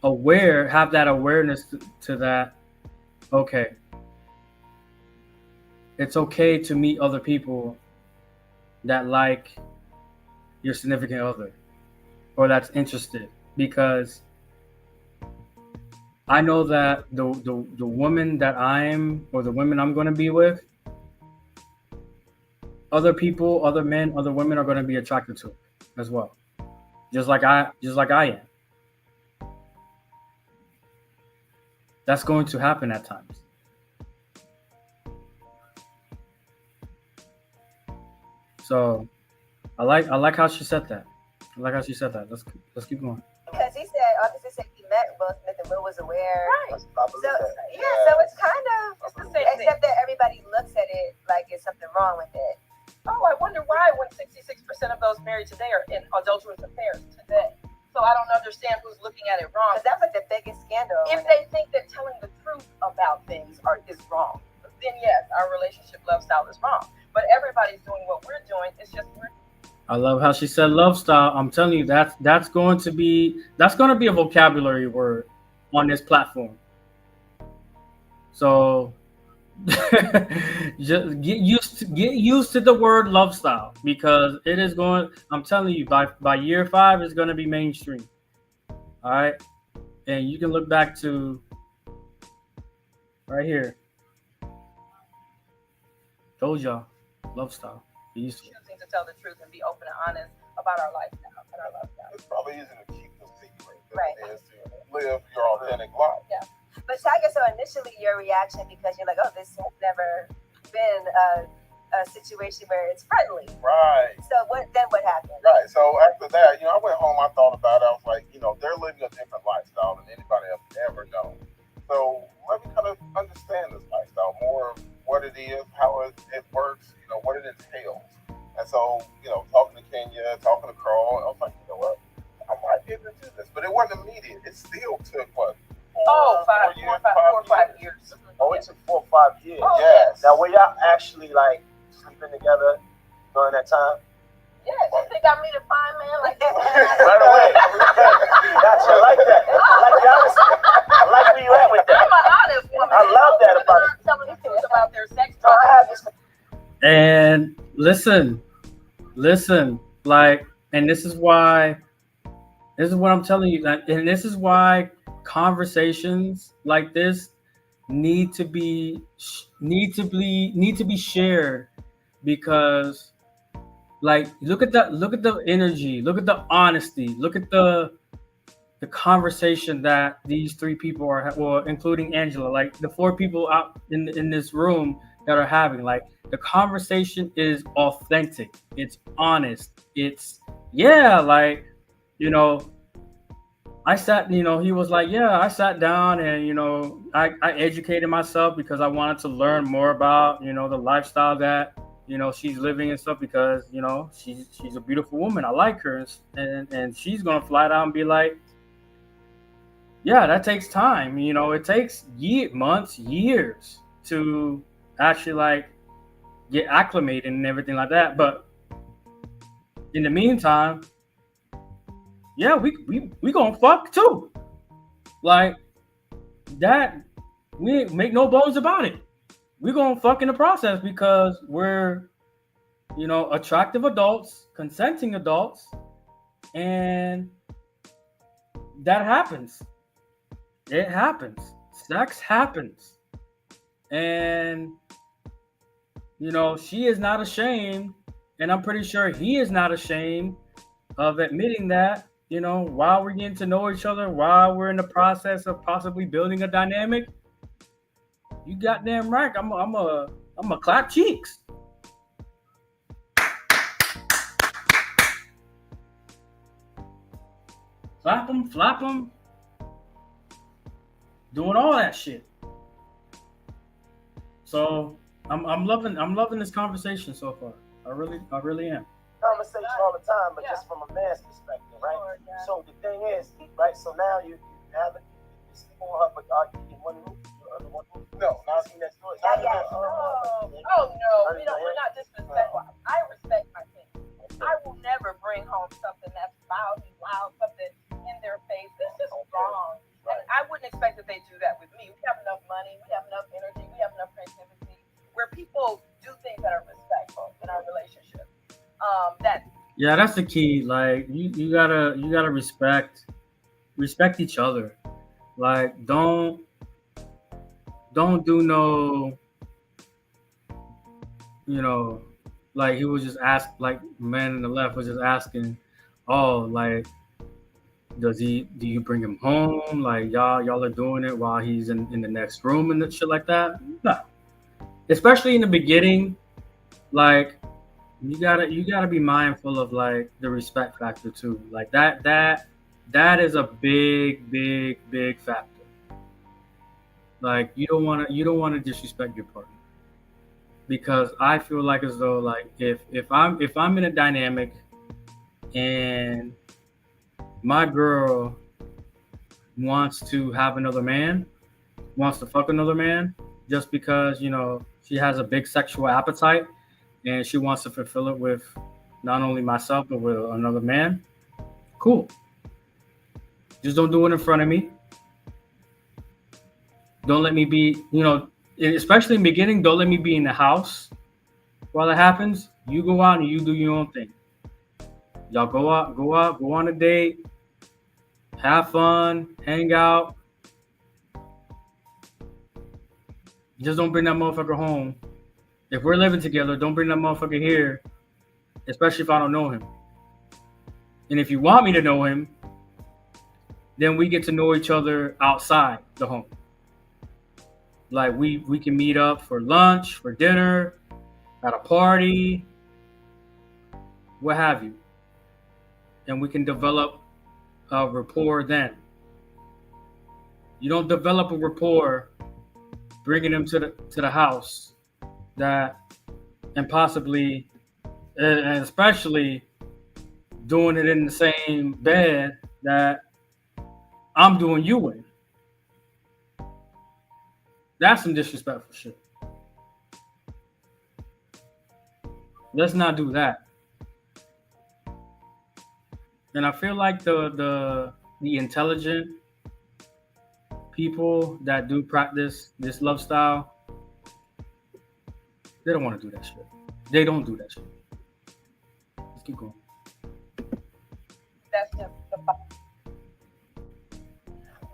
have that awareness to that, okay, it's okay to meet other people that like your significant other or that's interested, because I know that the woman that the women I'm going to be with, other people, other men, other women are going to be attracted to it as well, just like I am. That's going to happen at times. So I like how she said that. I like how she said that. Let's keep going. Because he said, August said he met Will Smith and Will was aware. Right. So so it's kind of It's the same thing. except that everybody looks at it like there's something wrong with it. Oh, I wonder why when 66% of those married today are in adulterous affairs today. So I don't understand who's looking at it wrong. Because that was the biggest scandal. If they think that telling the truth about things is wrong, then yes, our relationship lifestyle is wrong. But everybody's doing what we're doing. It's just we're. I love how she said love style. I'm telling you, that's going to be a vocabulary word on this platform. So just get used to the word love style, because it is going. I'm telling you, by year 5, it's going to be mainstream. All right, and you can look back to right here. Told y'all, love style. Be used to it. Choosing to tell the truth and be open and honest about our lifestyle and our lifestyle. It's probably easier to keep the secret than Right. it is to live your authentic life. But Tiger, so initially your reaction, because you're like, oh, this has never been a situation where it's friendly. Right. So what happened? Right. So after that, I went home. I thought about it. I was like, they're living a different lifestyle than anybody else ever known. So let me kind of understand this lifestyle more of what it is, how it works, what it entails. And so, talking to Kenya, talking to Carl, I was like, you know what? I might be able to do this. But it wasn't immediate. It still took, what, 4 4 or 5 years. Oh, it took 4 or 5 years. Oh, Yes. Now, were y'all actually like sleeping together during that time? Yes, you think I meet a fine man like that? Right away. Gotcha. I like that. I like the honesty. I like where you at with that. I'm an honest woman. I love that about it. Telling the truth about their sex So I have this. And listen, like, and this is what I'm telling you, and this is why conversations like this need to be shared, because, like, look at the energy, look at the honesty, look at the conversation that these 3 people are, well, including Angela, like the 4 people out in this room that are having, like, the conversation is authentic, it's honest, it's, like, I sat, he was like, I sat down and, I educated myself because I wanted to learn more about, the lifestyle that, she's living and stuff, because, she's a beautiful woman. I like her. And she's going to flat out and be like, yeah, that takes time. It takes months, years to actually, like, get acclimated and everything like that. But in the meantime, we gonna fuck too. Like, that We make no bones about it. We're gonna fuck in the process because we're, attractive adults, consenting adults, and that happens. It happens. Sex happens. And, she is not ashamed, and I'm pretty sure he is not ashamed of admitting that, while we're getting to know each other, while we're in the process of possibly building a dynamic, you goddamn right. I'm a clap cheeks. Clap them, flap them, doing all that shit. So I'm loving this conversation so far. I really am. Conversation all the time, but just from a man's perspective, right? So the thing is, right? So now you have it. You sleep on her, but are you in one room? No, not seen that story. Oh no, we're not disrespectful. I respect my team. I will never bring home something that's loud, something in their face. This is wrong. And I wouldn't expect that they do that with me. We have enough money, we have enough energy, we have enough creativity, where people do things that are respectful in our relationship. Yeah, that's the key. Like you gotta respect each other. Like don't do no, like he was just asked, like man in the left was just asking, oh, like do you bring him home? Like y'all are doing it while he's in the next room and shit like that? No. Especially in the beginning, like you gotta be mindful of like the respect factor too. Like that is a big factor. Like you don't wanna disrespect your partner. Because I feel like as though like if I'm in a dynamic and my girl wants to have another man, wants to fuck another man, just because she has a big sexual appetite and she wants to fulfill it with not only myself but with another man, cool. Just don't do it in front of me. Don't let me be, especially in the beginning, don't let me be in the house while it happens. You go out and you do your own thing. Y'all go out, go on a date, have fun, hang out. Just don't bring that motherfucker home. If we're living together, don't bring that motherfucker here, especially if I don't know him. And if you want me to know him, then we get to know each other outside the home. Like we can meet up for lunch, for dinner, at a party, what have you. And we can develop a rapport then. You don't develop a rapport bringing them to the house and possibly and especially doing it in the same bed that I'm doing you in. That's some disrespectful shit. Let's not do that. And I feel like the intelligent people that do practice this love style, they don't want to do that shit. They don't do that shit. Let's keep going. That's just the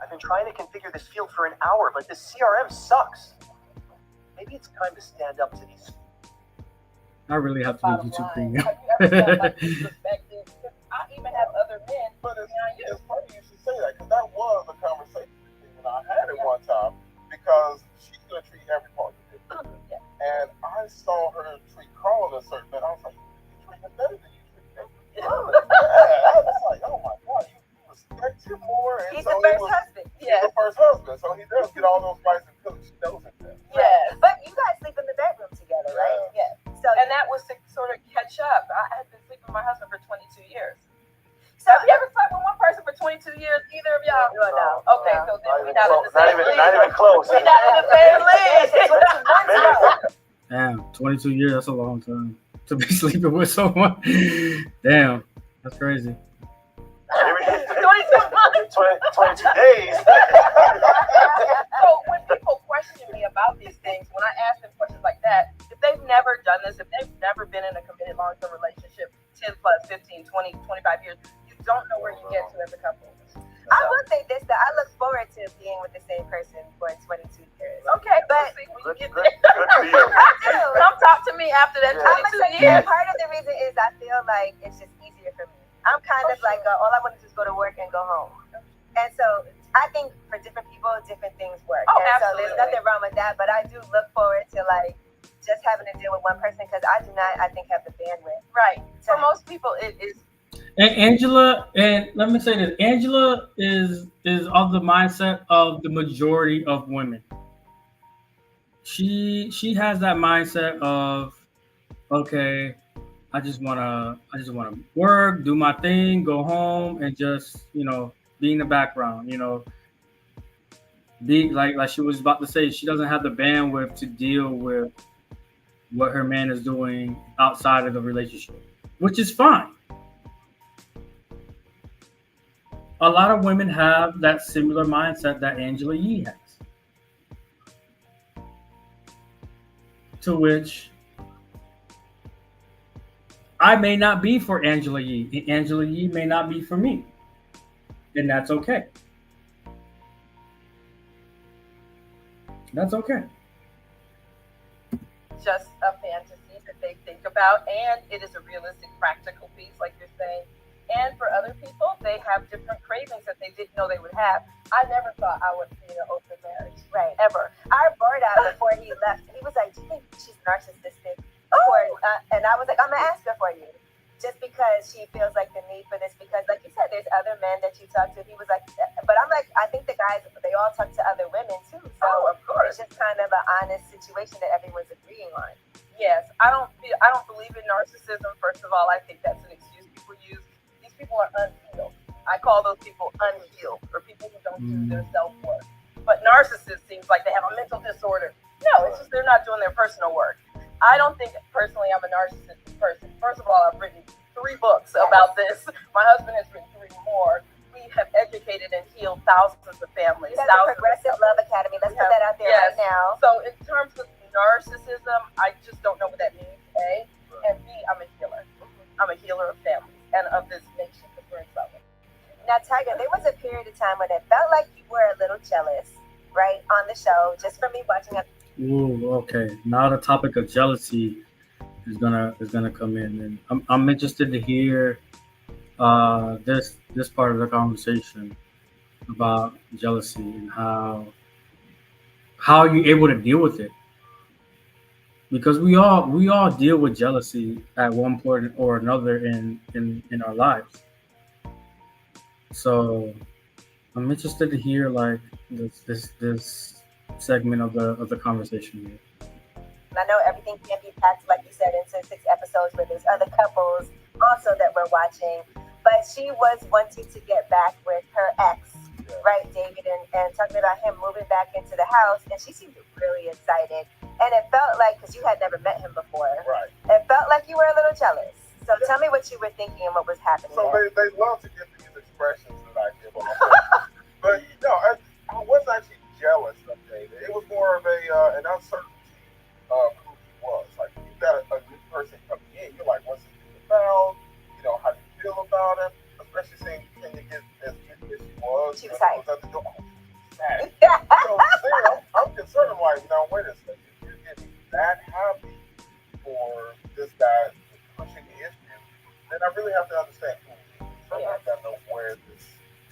I've been trying to configure this field for an hour, but this CRM sucks. Maybe it's time to stand up to these. I really have to do YouTube Premium. Have you ever felt like disrespected? I even have other men. But it's funny you should say that, because that was a conversation I had at one time, because she's going to treat every partner different. And I saw her treat Carl a certain way. I was like, you treat him better than you treat him. I was like, oh my God, you respect him more. And He's so the first husband. He's the first husband, so he does get all those rights and privileges. She knows it. Yeah. But you guys sleep in the bedroom together, right? Yeah. So And that was to sort of catch up. I had been sleeping with my husband for 22 years. so Have you ever slept with one person for 22 years? Either of y'all? No. Okay, so then we're not in the same league. Not even close. We're not in the same league. Damn, 22 years, that's a long time to be sleeping with someone. Damn, that's crazy. 22 months. 22 days. So when people question have 15, 20, 25 years, you don't know where you get to as a couple. I will say this, that I look forward to being with the same person for 22 years. Okay, but when you get there, come talk to me after that 22 years. Part of the reason is I feel like it's just easier for me. I'm kind of like, all I want to do is go to work and go home. And so I think for different people, different things work. Oh, and absolutely. So there's nothing wrong with that, but I do look forward to like just having to deal with one person because I do not, I think, have the bandwidth. Right. For most people, it is. And Angela, and let me say this: Angela is of the mindset of the majority of women. She has that mindset of, okay, I just wanna work, do my thing, go home, and just be in the background. Be like she was about to say, she doesn't have the bandwidth to deal with what her man is doing outside of the relationship, which is fine. A lot of women have that similar mindset that Angela Yee has. To which I may not be for Angela Yee, and Angela Yee may not be for me. And that's okay. That's okay. Just a fantasy that they think about, and it is a realistic, practical piece, like you're saying. And for other people, they have different cravings that they didn't know they would have. I never thought I would be in an open marriage, right? Ever. Our Borda, before he left, he was like, "Do you think she's narcissistic?" And I was like, "I'm gonna ask her for you," just because she feels like the need for this. Because, like you said, there's other men that you talk to. He was like, but I'm like, I think the guys, they all talk to other women too. So of course, it's just kind of an honest situation that everyone's agreeing on. Yes, I don't believe in narcissism. First of all, I think that's an excuse people use. People are unhealed. I call those people unhealed, or people who don't do their self-work. But narcissists seems like they have a mental disorder. No, it's just they're not doing their personal work. I don't think personally I'm a narcissistic person. First of all, I've written 3 books about this. My husband has written 3 more. We have educated and healed thousands of families. That's the Progressive Love Academy. Let's put that out there right now. So in terms of narcissism, I just don't know what that means, A. And B, I'm a healer. I'm a healer of families and of this nation that we're in trouble. Now, Tiger, there was a period of time when it felt like you were a little jealous, right, on the show, just from me watching it. Ooh, okay. Now the topic of jealousy is gonna come in, and I'm interested to hear this part of the conversation about jealousy and how are you able to deal with it. Because we all deal with jealousy at one point or another in our lives. So I'm interested to hear like this segment of the conversation here. I know everything can't be packed, like you said, into 6 episodes, but there's other couples also that we're watching. But she was wanting to get back with her ex, right, David, and talking about him moving back into the house, and she seemed really excited. And it felt like, because you had never met him before, right? It felt like you were a little jealous. So tell me what you were thinking and what was happening. So they love to get these expressions that I give on. But I wasn't actually jealous of David. It was more of an uncertainty of who he was. Like you got a new person coming in, you're like, what's he about? How do you feel about him? Especially seeing Kenya get as cute as she was. She was tight. At the door. So I'm concerned. I'm like, no, wait a second. You're getting that happy for this guy pushing the issue, then I really have to understand who he is. So I got to know where this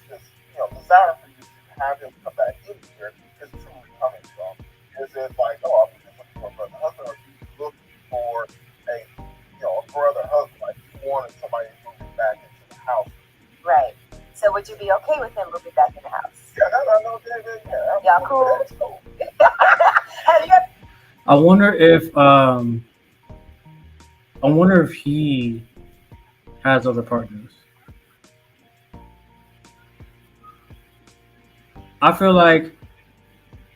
desire for you to have him come back in here is truly coming from. Is it like, oh, I'm just looking for a brother husband, or are you looking for a brother husband? Like you wanted somebody moving back into the house. Right. So would you be okay with him moving back in the house? Yeah, I know David. Yeah, y'all cool? That's cool. I wonder if he has other partners. I feel like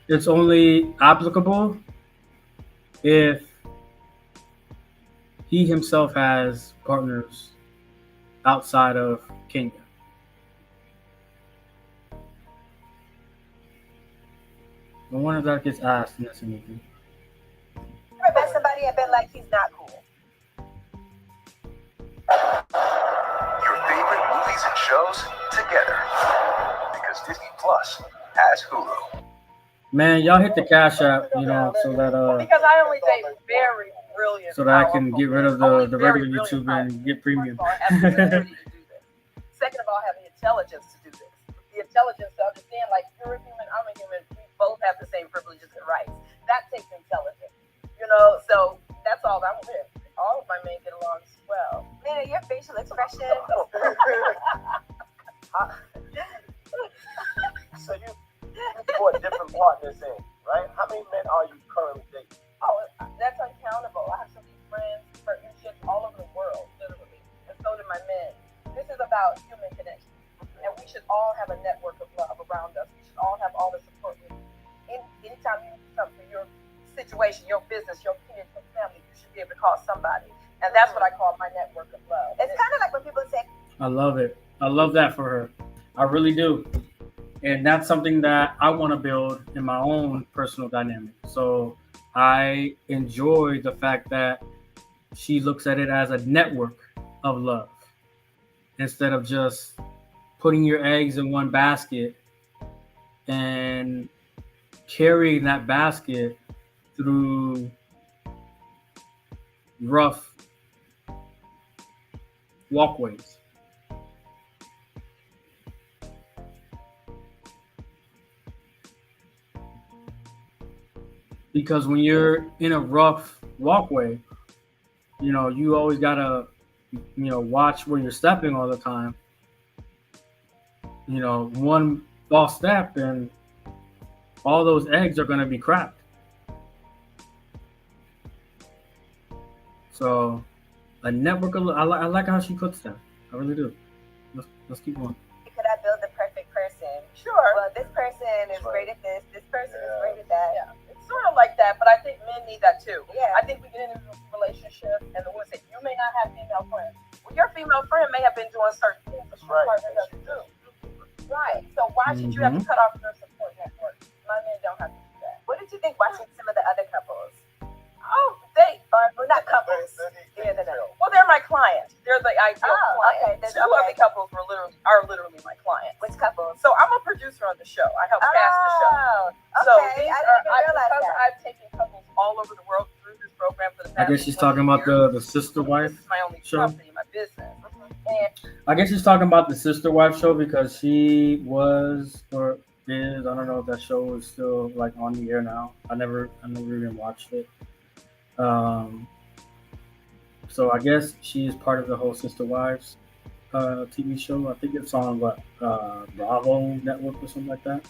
it's only applicable if he himself has partners outside of Kenya. I wonder if that gets asked in this interview. Ever met somebody and been like, he's not cool? together. Because Disney Plus has Hulu. Man, y'all hit the Cash App, so that Because I only date very brilliant. so that I can get rid of Only the very regular brilliant YouTube and get premium. First of all, have the ability to do this. Second of all, have the intelligence to do this. The intelligence to understand, like, you're a human, I'm a human, we both have the same privileges and rights. That takes intelligence. So that's all I'm with. All of my men get along well. Nina, your facial expression. So you brought different partners in, right? How many men are you currently dating? Oh, that's uncountable. I have so many friends, partnerships all over the world, literally. And so do my men. This is about human connection. And we should all have a network of love around us. We should all have all the support we need. Anytime you need something, your situation, your business, your kids, your family, you should be able to call somebody. And that's what I call my network of love. It's kind of like when people say, I love it. I love that for her. I really do. And that's something that I want to build in my own personal dynamic. So I enjoy the fact that she looks at it as a network of love instead of just putting your eggs in one basket and carrying that basket through rough walkways. Because when you're in a rough walkway, you always gotta, watch where you're stepping all the time. One false step and all those eggs are gonna be cracked. So a network of, I like how she puts that. I really do. Let's keep going. could I build the perfect person? Sure. Well, this person is great at this person is great at that. Yeah. It's sort of like that, but I think men need that too. Yeah. I think we get into a relationship and the woman say, you may not have female friends. Well, your female friend may have been doing certain things that your partner doesn't do. Right. So why should you have to cut off your support network? My men don't have to do that. What did you think watching some of the other couples? Oh, they Or well, not couples. Yeah, well, they're my clients. They're the ideal client. Okay. Two of the couples are literally my clients. Which couples? So I'm a producer on the show. I help cast the show. So Okay. these I didn't even realize because that. I've taken couples all over the world through this program for the I past. guess she's talking about the Sister Wife This is my only show. company, my business. And I guess she's talking about the Sister Wife show because she was or is. I don't know if that show is still like on the air now. I never even watched it. So I guess she is part of the whole Sister Wives TV show. I think it's on Bravo Network or something like that.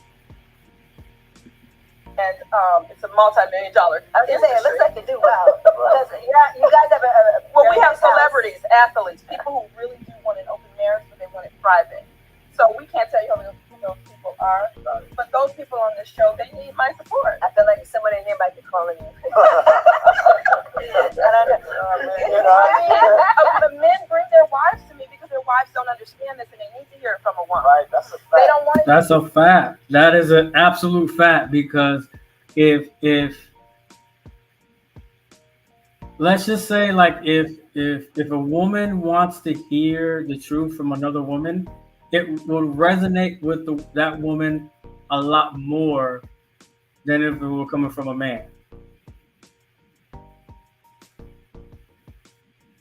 and it's a multi-million-dollar. I was gonna say it looks like you do well because you guys have a Well, we very have nice house. celebrities, athletes, people who really do want an open marriage, but they want it private. So we can't tell you who those people are, but those people on this show, they need my support. I feel like someone in here might be calling you. The men bring their wives to me because their wives don't understand this and they need to hear it from a woman. Right, that's a fact. They don't want That's a fact. That is an absolute fact because if let's just say like if a woman wants to hear the truth from another woman, it will resonate with that woman a lot more than if it were coming from a man.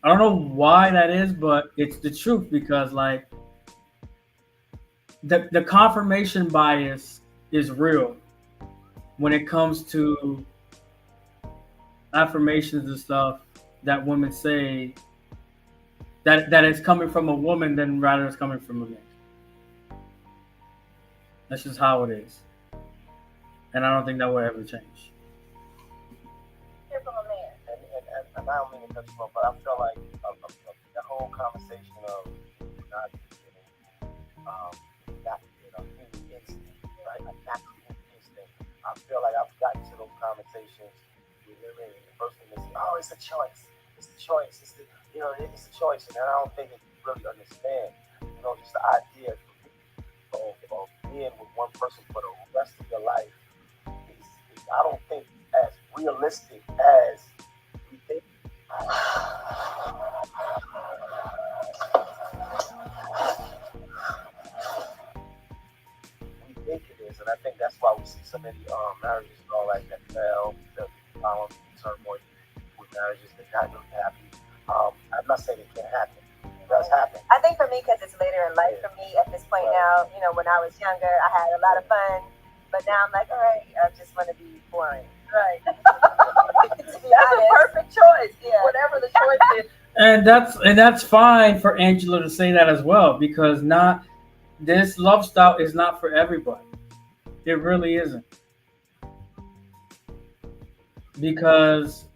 I don't know why that is, but it's the truth because like the confirmation bias is real when it comes to affirmations and stuff that women say that it's coming from a woman than rather it's coming from a man. That's just how it is. And I don't think that will ever change. hear from a man. And I don't mean to cut you off, but I feel like the whole conversation of not human instinct, right? Like natural instinct. I feel like I've gotten to those conversations with women, and the person is, oh, it's a choice. It's a choice. It's a choice, and I don't think they really understand. Just the idea of being with one person for the rest of your life is I don't think as realistic as we think. so many marriages and all like that fell, the turmoil with marriages that got really happy. I'm not saying it can't happen. It does happen. I think for me, because it's later in life for me at this point now, you know, when I was younger, I had a lot of fun. But now I'm like, all right, I just want to be boring. Right. To be That's a honest. perfect choice. Yeah. Whatever the choice is. And that's fine for Angela to say that as well, because not this love style is not for everybody. It really isn't. Because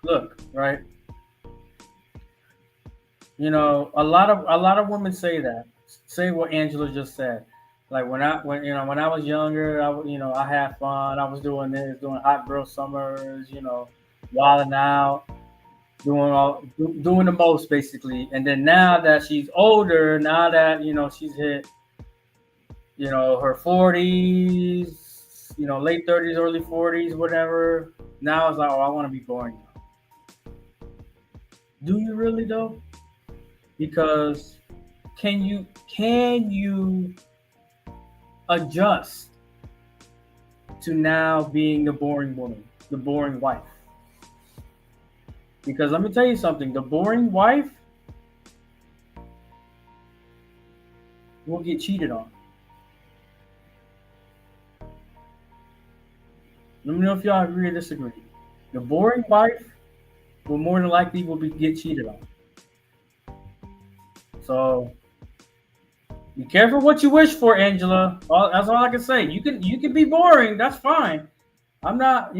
look, right? You know, a lot of women say that. Say what Angela just said. Like when I was younger, I had fun. I was doing this, doing hot girl summers, wilding out, doing the most basically. And then now that she's older, now that she's hit her 40s, late 30s, early 40s, whatever. Now it's like, oh, I want to be boring now. Do you really though? Because can you adjust to now being the boring woman, the boring wife? Because let me tell you something, the boring wife will get cheated on. Let me know if y'all agree or disagree. The boring wife will more than likely get cheated on. So be careful what you wish for, Angela. That's all I can say. You can be boring. That's fine. I'm not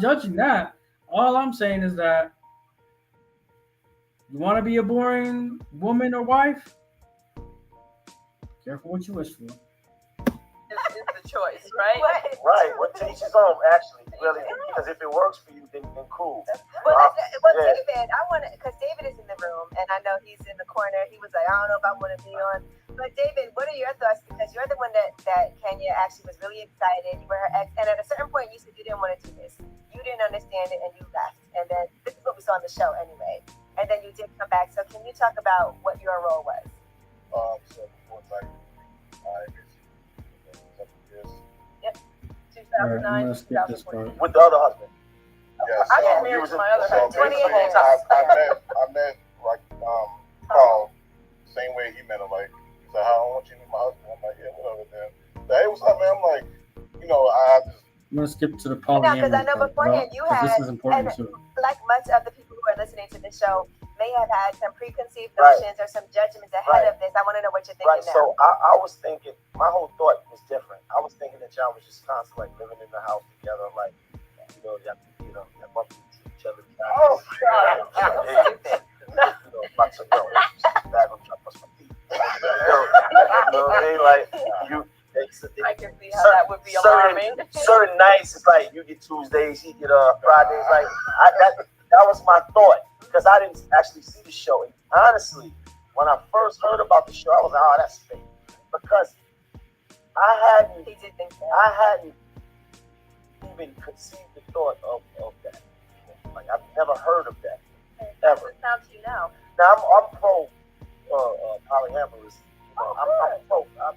judging that. All I'm saying is that you want to be a boring woman or wife. Careful what you wish for. Is the choice, right? Right. What takes his own, actually, really. Because if it works for you, then cool. Well, Yeah. David, I want to, because David is in the room, and I know he's in the corner. He was like, I don't know if I want to be on. But David, what are your thoughts? Because you're the one that Kenya actually was really excited. You were her ex, and at a certain point, you said you didn't want to do this. You didn't understand it, and you left. And then this is what we saw on the show anyway. And then you did come back. So can you talk about what your role was? So before like 5 years, 7 years. Yep. All right, I'm 2009, gonna skip this 2014. part. With the other husband. Yeah, I got so married to my other so husband 28 basically, times. I met like Carl, same way he met him. Like, he said, "How I want you to meet my husband." I'm like, "Yeah, whatever." Then, hey, what's up, man? I'm like, I just I'm gonna skip to the No, polyamory because I know part, beforehand you because had, this is important and too. like much of the people who are listening to this show may have had some preconceived Right. notions or some judgments ahead Right. of this. I want to know what you're thinking Right. now. So I was thinking, my whole thought was different. I was thinking that y'all was just constantly like living in the house together, like, y'all bump into each other. Oh, God. Lots of bag on top of my feet. You know what I mean? Like, I can see how that would be alarming. certain nights, it's like you get Tuesdays, he get Fridays. Like that was my thought, because I didn't actually see the show. And honestly, when I first heard about the show, I was like, "Oh, that's fake," because He did think that. I hadn't even conceived the thought of that. Like, I've never heard of that ever. It sounds to you now. Now I'm pro polyamorous. I'm pro. I'm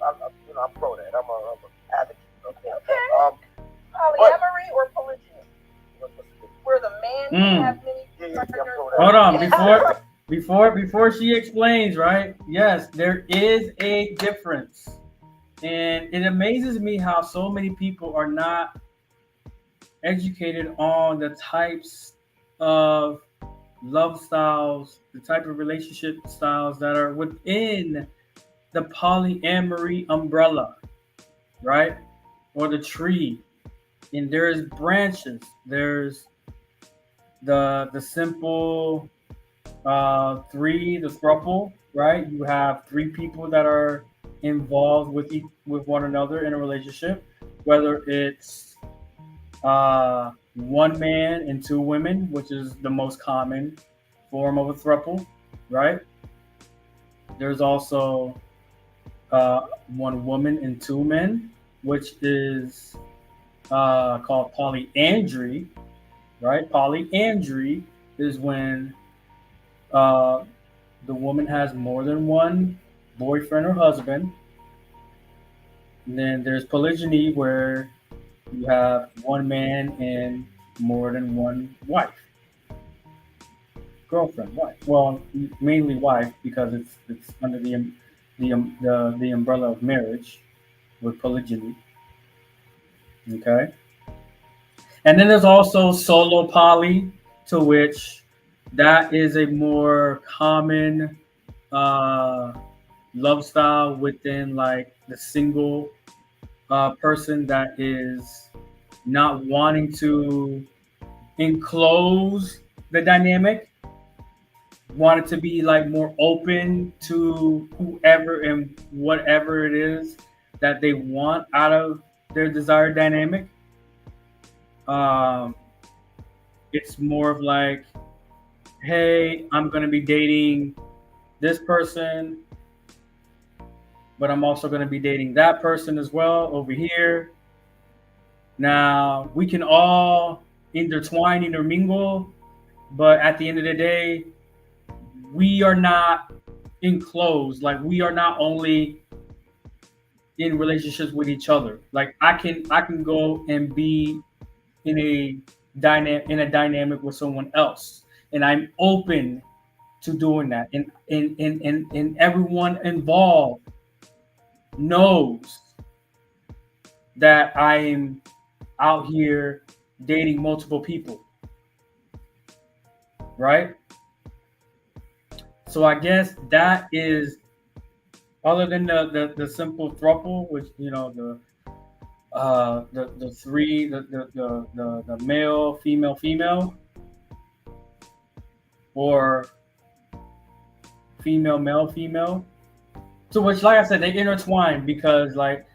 pro that. I'm a advocate. Okay. Polyamory or polygyny? Where the man can have many partners. Hold on, before she explains, right? Yes, there is a difference. And it amazes me how so many people are not educated on the types of love styles, the type of relationship styles that are within the polyamory umbrella, right? Or the tree. And there's branches. There's the simple three, the throuple, right? You have three people that are involved with one another in a relationship, whether it's one man and two women, which is the most common form of a throuple, right? There's also one woman and two men, which is called polyandry, right? Polyandry is when the woman has more than one boyfriend or husband, And then there's polygyny where you have one man and more than one wife, girlfriend, wife. Well, mainly wife because it's under the umbrella of marriage with polygyny. Okay, and then there's also solo poly, to which that is a more common uh, love style within like the single person that is not wanting to enclose the dynamic, wanted to be like more open to whoever and whatever it is that they want out of their desired dynamic. Um, it's more of like, hey, I'm going to be dating this person, but I'm also going to be dating that person as well over here. Now, we can all intertwine, intermingle, but at the end of the day, we are not enclosed. Like we are not only in relationships with each other. Like I can go and be in a dynamic with someone else, and I'm open to doing that. And everyone involved knows that I am out here dating multiple people, right? So I guess that is other than the simple throuple, which the three the male, female, female, or female, male, female. So which, like I said, they intertwine because like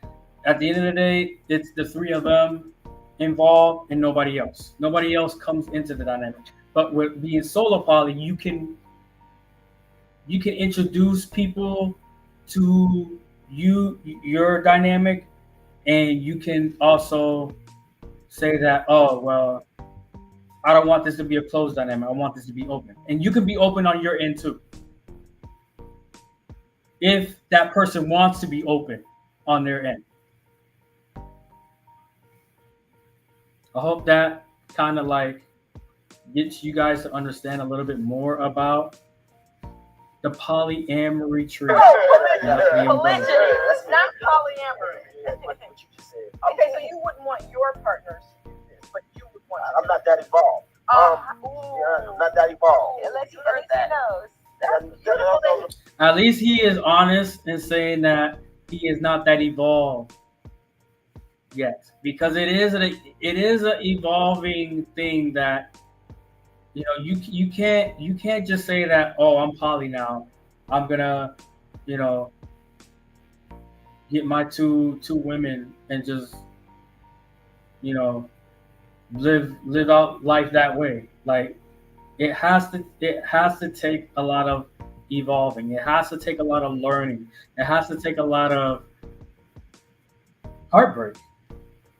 at the end of the day, it's the three of them involved and nobody else. Nobody else comes into the dynamic. But with being solo poly, you can introduce people to your dynamic, and you can also say that, oh well, I don't want this to be a closed dynamic. I want this to be open, and you can be open on your end too if that person wants to be open on their end. I hope that kind of like gets you guys to understand a little bit more about the polyamory tree. Polygyny, it's not polyamory. What you just said. Okay, so you wouldn't want your partners to do this, but you would want. I'm not that involved. Yeah, I'm not that involved. At least he knows. That's beautiful. At least he is honest in saying that he is not that evolved yet, because it is a evolving thing that you can't just say that, oh, I'm poly now. I'm gonna you know get my two women and just you know live out life that way. Like it has to take a lot of evolving. It has to take a lot of learning. It has to take a lot of heartbreak.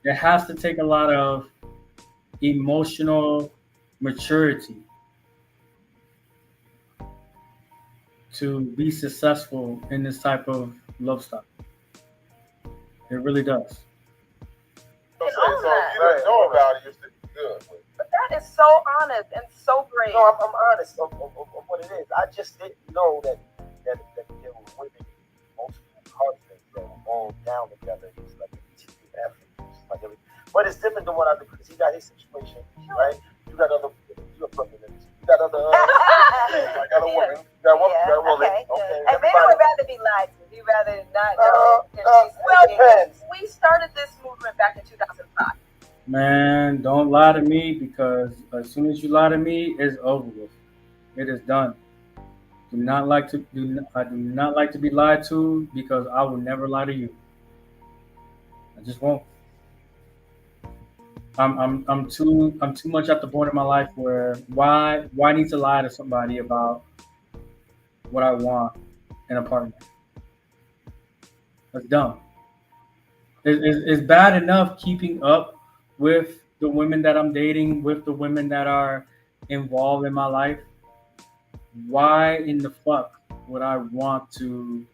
It has to take a lot of emotional maturity to be successful in this type of love style. It really does. So if you don't know about it, you're still good. But that is so honest and so brave. No, I'm honest of what it is. I just didn't know that there were women, multiple husbands that were all down together. It was like a team effort. Like but it's different than what I do because he got his situation, right? You got other, you're from the you got other, I got a woman, you got one, you got a woman. Okay. And men would rather be lied to. He'd rather not know. Well, we started this movement back in 2005. Man, don't lie to me, because as soon as you lie to me, it's over with. It is done. I do not like to be lied to, because I will never lie to you. I just won't. I'm too much at the point in my life where why need to lie to somebody about what I want in a partner? That's dumb. It's bad enough keeping up with the women that I'm dating, with the women that are involved in my life. Why in the fuck would I want to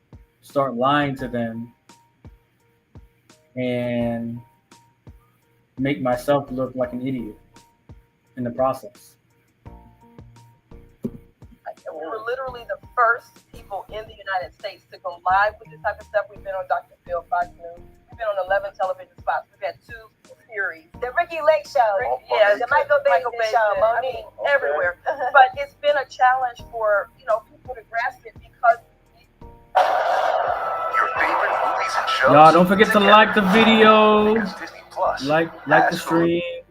start lying to them and make myself look like an idiot in the process. We were literally the first people in the United States to go live with this type of stuff. We've been on Dr. Phil, Fox News. We've been on 11 television spots. We've had 2 series. The Ricky Lake Show. Yeah, The Michael Basin Show. I mean, everywhere. But it's been a challenge for people to grasp it because Your favorite movies and shows. Y'all don't forget to together. like the video, Because Disney Plus like has the Hulu. stream.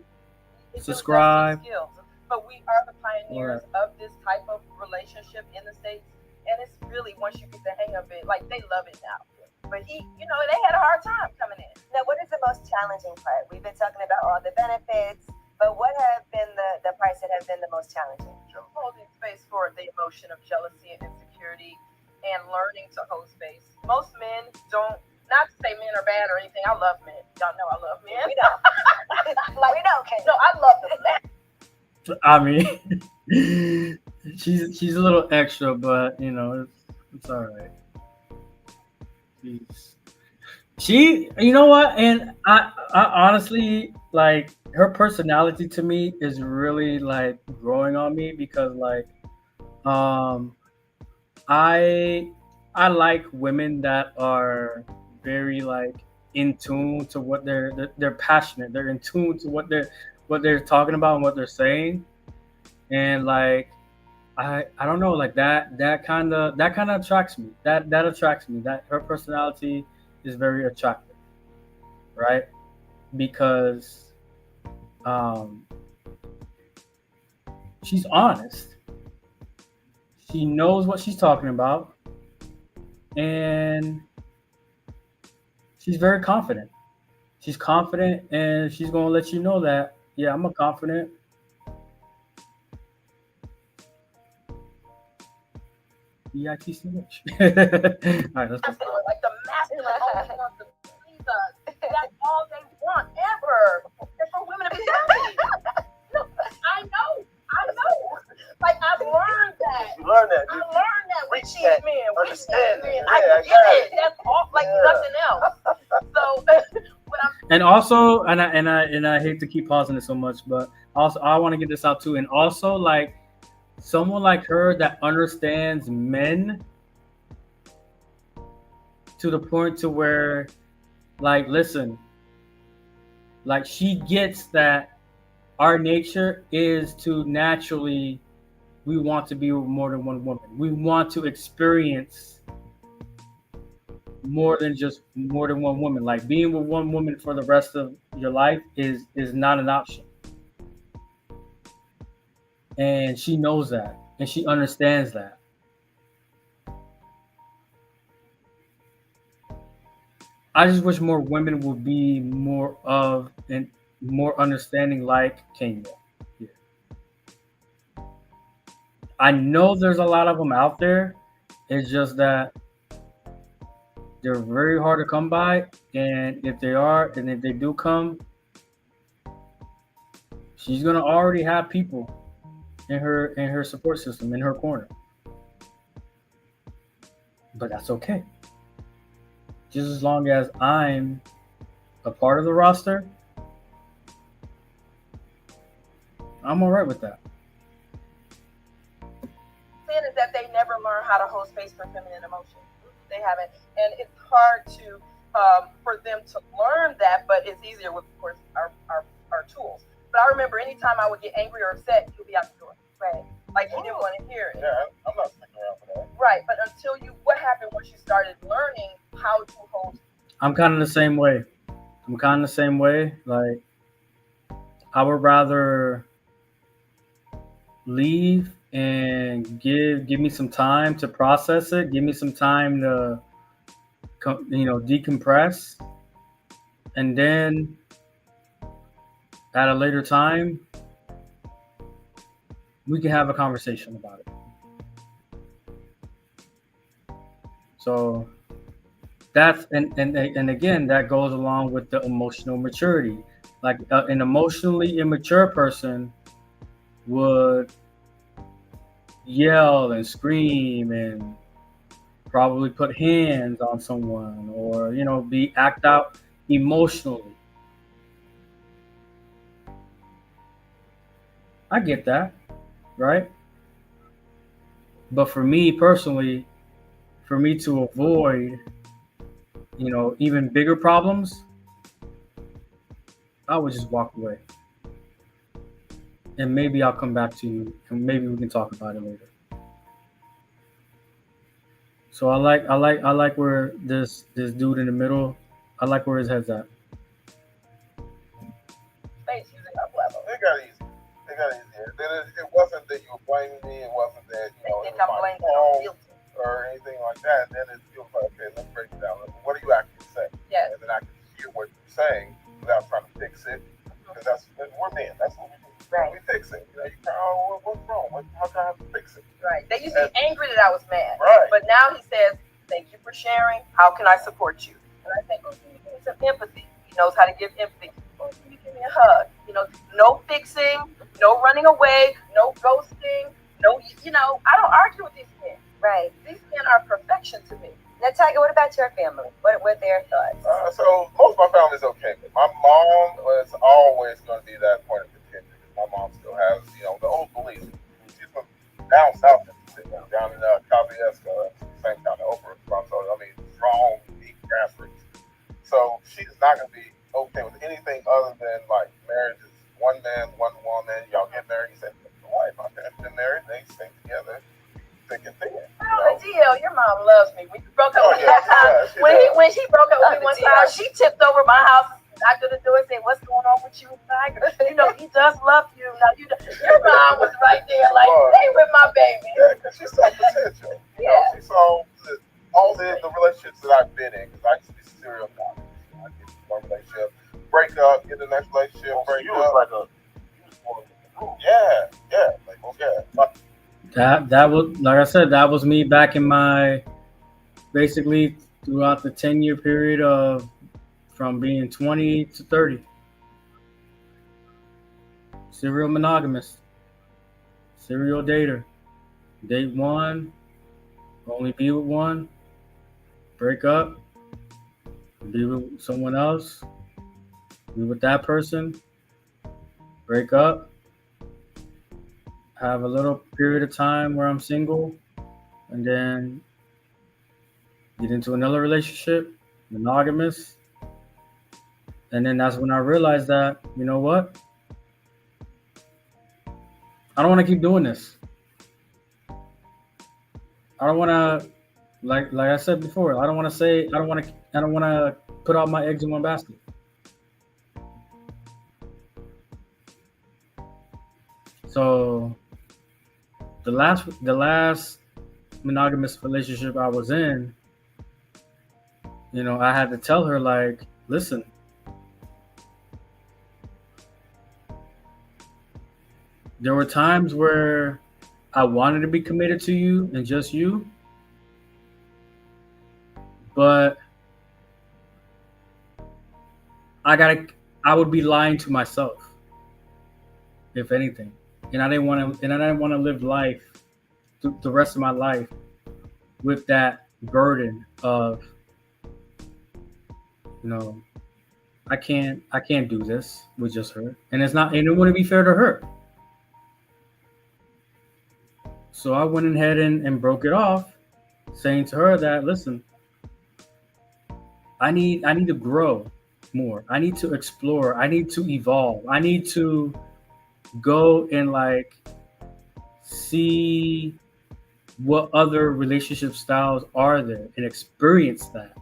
it's Subscribe. just skills. But we are the pioneers of this type of relationship in the States. And it's really, once you get the hang of it, like they love it now. But they had a hard time coming in. Now, what is the most challenging part? We've been talking about all the benefits, but what have been the parts that have been the most challenging? Holding space for the emotion of jealousy and insecurity and learning to hold space. Most men don't, not to say men are bad or anything. I love men. Y'all know I love men. We don't. Like, we don't, Ken. No, I love them. I mean, she's a little extra, but it's all right. You know what? And I honestly like her personality to me is really like growing on me because I like women that are very like in tune to what they're passionate. They're in tune to what they're talking about and what they're saying, and like I don't know, like that kind of attracts me. That attracts me. That her personality is very attractive, right? Because she's honest. She knows what she's talking about, and she's very confident. She's confident, and she's gonna let you know that yeah, I'm a confident. EITC Rich. All right, let's go. Like the masculine only wants to please us. That's all they want ever. It's for women to be happy. No, I know. Like I've learned that. You learn that. I learned that with Reach cheese that. men. Understand Men. it. I Yeah, I get got it. That's all. Like nothing else. So when I'm And also, and I hate to keep pausing it so much, but also I want to get this out too. And also, like someone like her that understands men to the point to where, like, listen, like she gets that our nature is to naturally, we want to be with more than one woman. We want to experience more than one woman. Like being with one woman for the rest of your life is not an option. And she knows that, and she understands that. I just wish more women would be more of and more understanding like Kenya. Yeah. I know there's a lot of them out there. It's just that they're very hard to come by, and if they do come, she's gonna already have people in her support system in her corner. But that's okay. Just as long as I'm a part of the roster, I'm all right with that. saying is that they never learn how to hold space for feminine emotion. They haven't, and it's hard to for them to learn that. But it's easier with, of course, our tools. But I remember anytime I would get angry or upset, you'll be out the door. Right. Like he didn't want to hear it. Yeah, I'm not sticking around for that. Right. But what happened once you started learning how to hold? I'm kind of the same way. Like, I would rather leave and give me some time to process it. Give me some time to, decompress, and then at a later time, we can have a conversation about it. So that's and again, that goes along with the emotional maturity. Like an emotionally immature person would yell and scream and probably put hands on someone, or be act out emotionally. I get that, right? But for me personally, for me to avoid, even bigger problems, I would just walk away. And maybe I'll come back to you and maybe we can talk about it later. So I like where this dude in the middle, I like where his head's at. Space using up level. They got easy. They got easier. Then it wasn't that you were blaming me. It wasn't that They it think was I'm my blaming fault guilty. or anything like that. And then it feels like, okay, let's break it down. What do you actually say? Yes. And then I can hear what you're saying without trying to fix it. Because we're men. That's what we do. Right. We fix it. You cry, oh, what's wrong? How can I fix it? Right. They used to be angry that I was mad. Right. But now he says, thank you for sharing. How can I support you? And I say, oh, can you give me some empathy? He knows how to give empathy. Oh, can you give me a hug? No fixing, no running away, no ghosting, no, I don't argue with these men. Right. These men are perfection to me. Now, Tiger, what about your family? What were their thoughts? So most of my family's okay. My mom was always going to be that point of contention. My mom still has, the old beliefs. She's from down south, down in Kosciuszko, same town that Oprah is from. So strong, deep grassroots. So she's not going to be okay with anything other than like marriage is one man, one woman. Y'all get married. You say, wife, my parents been married. They stay together, thick and thin. Deal. Your mom loves me. When you broke up with me that time, yeah, when she broke up with me one Deal. time, she tipped over my house, knocked on the door, and said, "What's going on with you, Tiger? He does love you. Now your mom was right there, like, stay with my baby." Yeah, because she saw potential. She saw all the relationships that I've been in. Because I used to be serial dominant. I get one relationship, break up, get the next relationship, break up. Yeah. That was, like I said, that was me back in my, basically throughout the 10-year period of from being 20 to 30. Serial monogamous. Serial dater. Date one, only be with one, break up, be with someone else, be with that person, break up, have a little period of time where I'm single, and then get into another relationship, monogamous. And then that's when I realized that, you know what? I don't want to keep doing this. I don't want to, like I said before, I don't want to put all my eggs in one basket. So the last monogamous relationship I was in, I had to tell her, like, listen, there were times where I wanted to be committed to you and just you, but I would be lying to myself, if anything. And I didn't want to live life, the rest of my life, with that burden of, I can't do this with just her, and it wouldn't be fair to her. So I went ahead and broke it off, saying to her that, listen, I need to grow more. I need to explore. I need to evolve. I need to go and see what other relationship styles are there and experience that.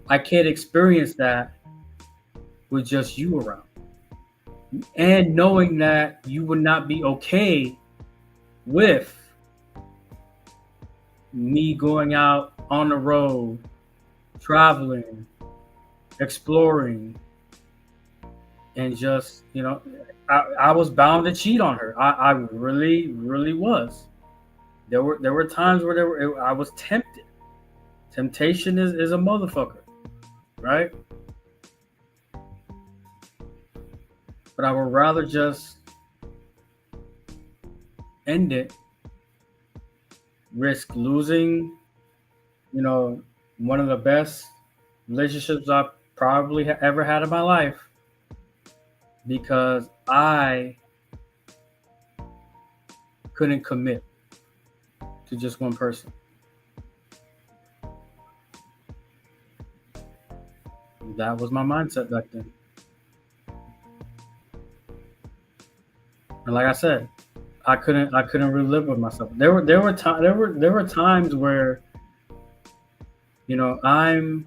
I can't experience that with just you around. And knowing that you would not be okay with me going out on the road, traveling, exploring, and just, I was bound to cheat on her. I really, really was. There were times where I was tempted. Temptation is a motherfucker, right? But I would rather just end it, risk losing, one of the best relationships probably ever had in my life, because I couldn't commit to just one person. That was my mindset back then. And like I said, I couldn't really live with myself. There were times where, I'm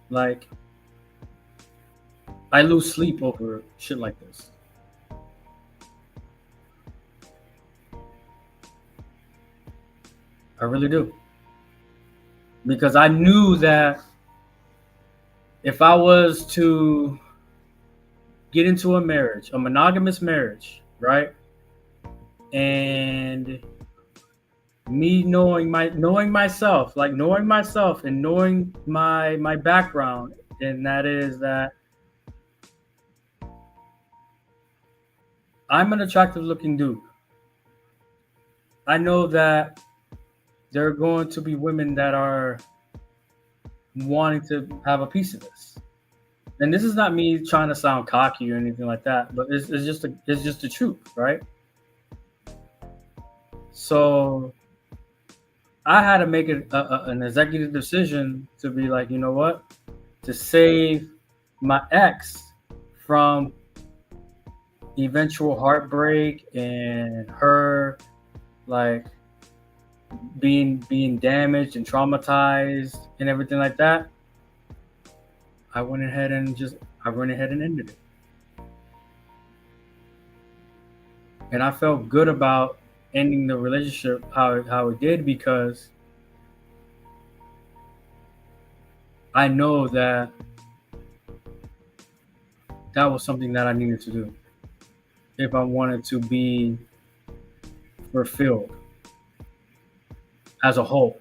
like, I lose sleep over shit like this. I really do. Because I knew that if I was to get into a marriage, a monogamous marriage, right? And me knowing myself and knowing my background, and that is that I'm an attractive looking dude. I know that there are going to be women that are wanting to have a piece of this. And this is not me trying to sound cocky or anything like that, but it's just the truth, right? So I had to make an executive decision to be like, you know what? To save my ex from eventual heartbreak and her like being damaged and traumatized and everything like that, I went ahead and ended it. And I felt good about ending the relationship how it did, because I know that was something that I needed to do if I wanted to be fulfilled as a whole.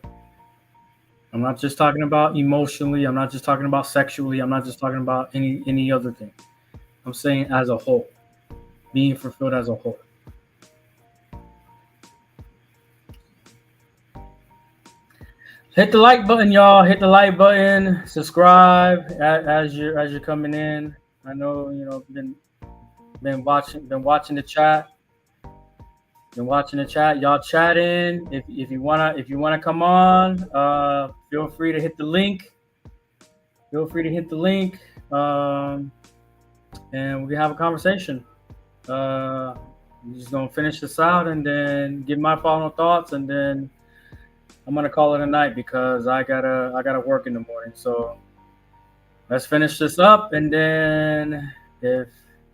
I'm not just talking about emotionally. I'm not just talking about sexually. I'm not just talking about any other thing. I'm saying as a whole, being fulfilled as a whole. Hit the like button, y'all. Hit the like button. Subscribe as you're coming in. I know been watching the chat. Been watching the chat. Y'all chat in. If you wanna come on, feel free to hit the link. And we can have a conversation. I'm just gonna finish this out and then give my final thoughts, and then I'm gonna call it a night because I gotta work in the morning. So let's finish this up, and then if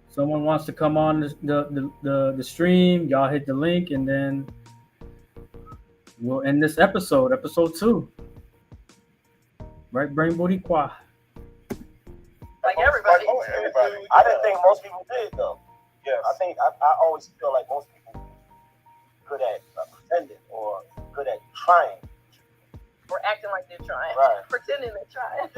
someone wants to come on the stream, y'all hit the link, and then we'll end this episode 2. Right, Brain Booty Qua. Like everybody. I didn't think most people did though. Yes. I always feel like most people good at pretending or good at trying. Or acting like they're trying. Right. Pretending they're trying.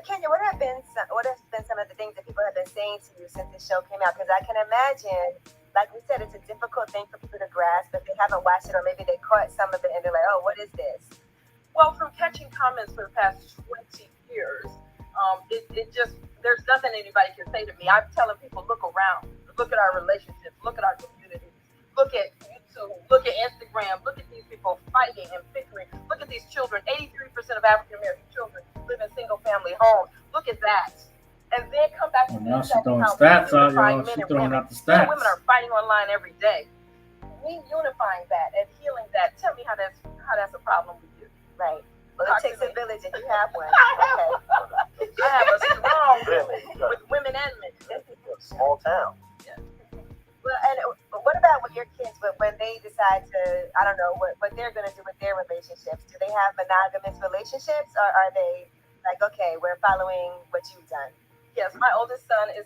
Kenya, what have been some of the things that people have been saying to you since the show came out? Because I can imagine, like we said, it's a difficult thing for people to grasp if they haven't watched it, or maybe they caught some of it and they're like, oh, what is this? Well, from catching comments for the past 20 years, it just, there's nothing anybody can say to me. I'm telling people, look around, look at our relationships, look at our communities, look at YouTube, look at Instagram, look at these people fighting and bickering, look at these children. 83% of African American children live in single family homes. Look at that. And then come back to now she's throwing stats out, y'all. She's throwing out the stats. Women are fighting online every day. Me unifying that and healing that. Tell me how that's a problem with you. Right. Well, it takes a village, and you have one. Okay. I have a strong village with women and men. Small town. Yeah. Well, and what about with your kids? When they decide to, I don't know, what they're going to do with their relationships? Do they have monogamous relationships, or are they like, okay, we're following what you've done? Yes, my oldest son is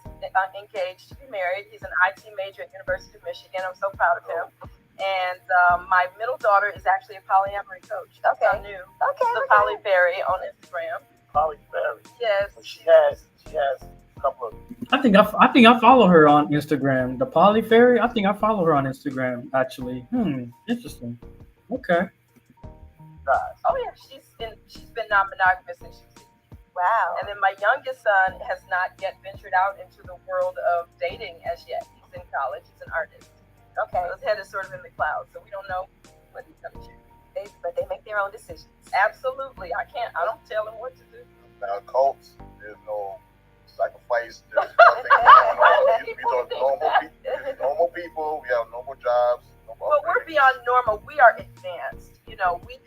engaged to be married. He's an IT major at University of Michigan. I'm so proud of him. And my middle daughter is actually a polyamory coach. Okay. I knew. The Polly Berry on Instagram. Polly Berry. Yes. She has a couple of. I think I follow her on Instagram. The Polly Fairy. I think I follow her on Instagram actually. Interesting. Okay. Guys. Oh yeah, she's been non-monogamous since she was 16. Wow. And then my youngest son has not yet ventured out into the world of dating as yet. He's in college. He's an artist. Okay. So his head is sort of in the clouds, so we don't know what he's going to choose. But they make their own decisions. Absolutely. I don't tell him what to do. Now, cults, there's no sacrifice. There's nothing going on. These are normal people. We have normal jobs. Well, we're beyond normal. We are advanced. You know, we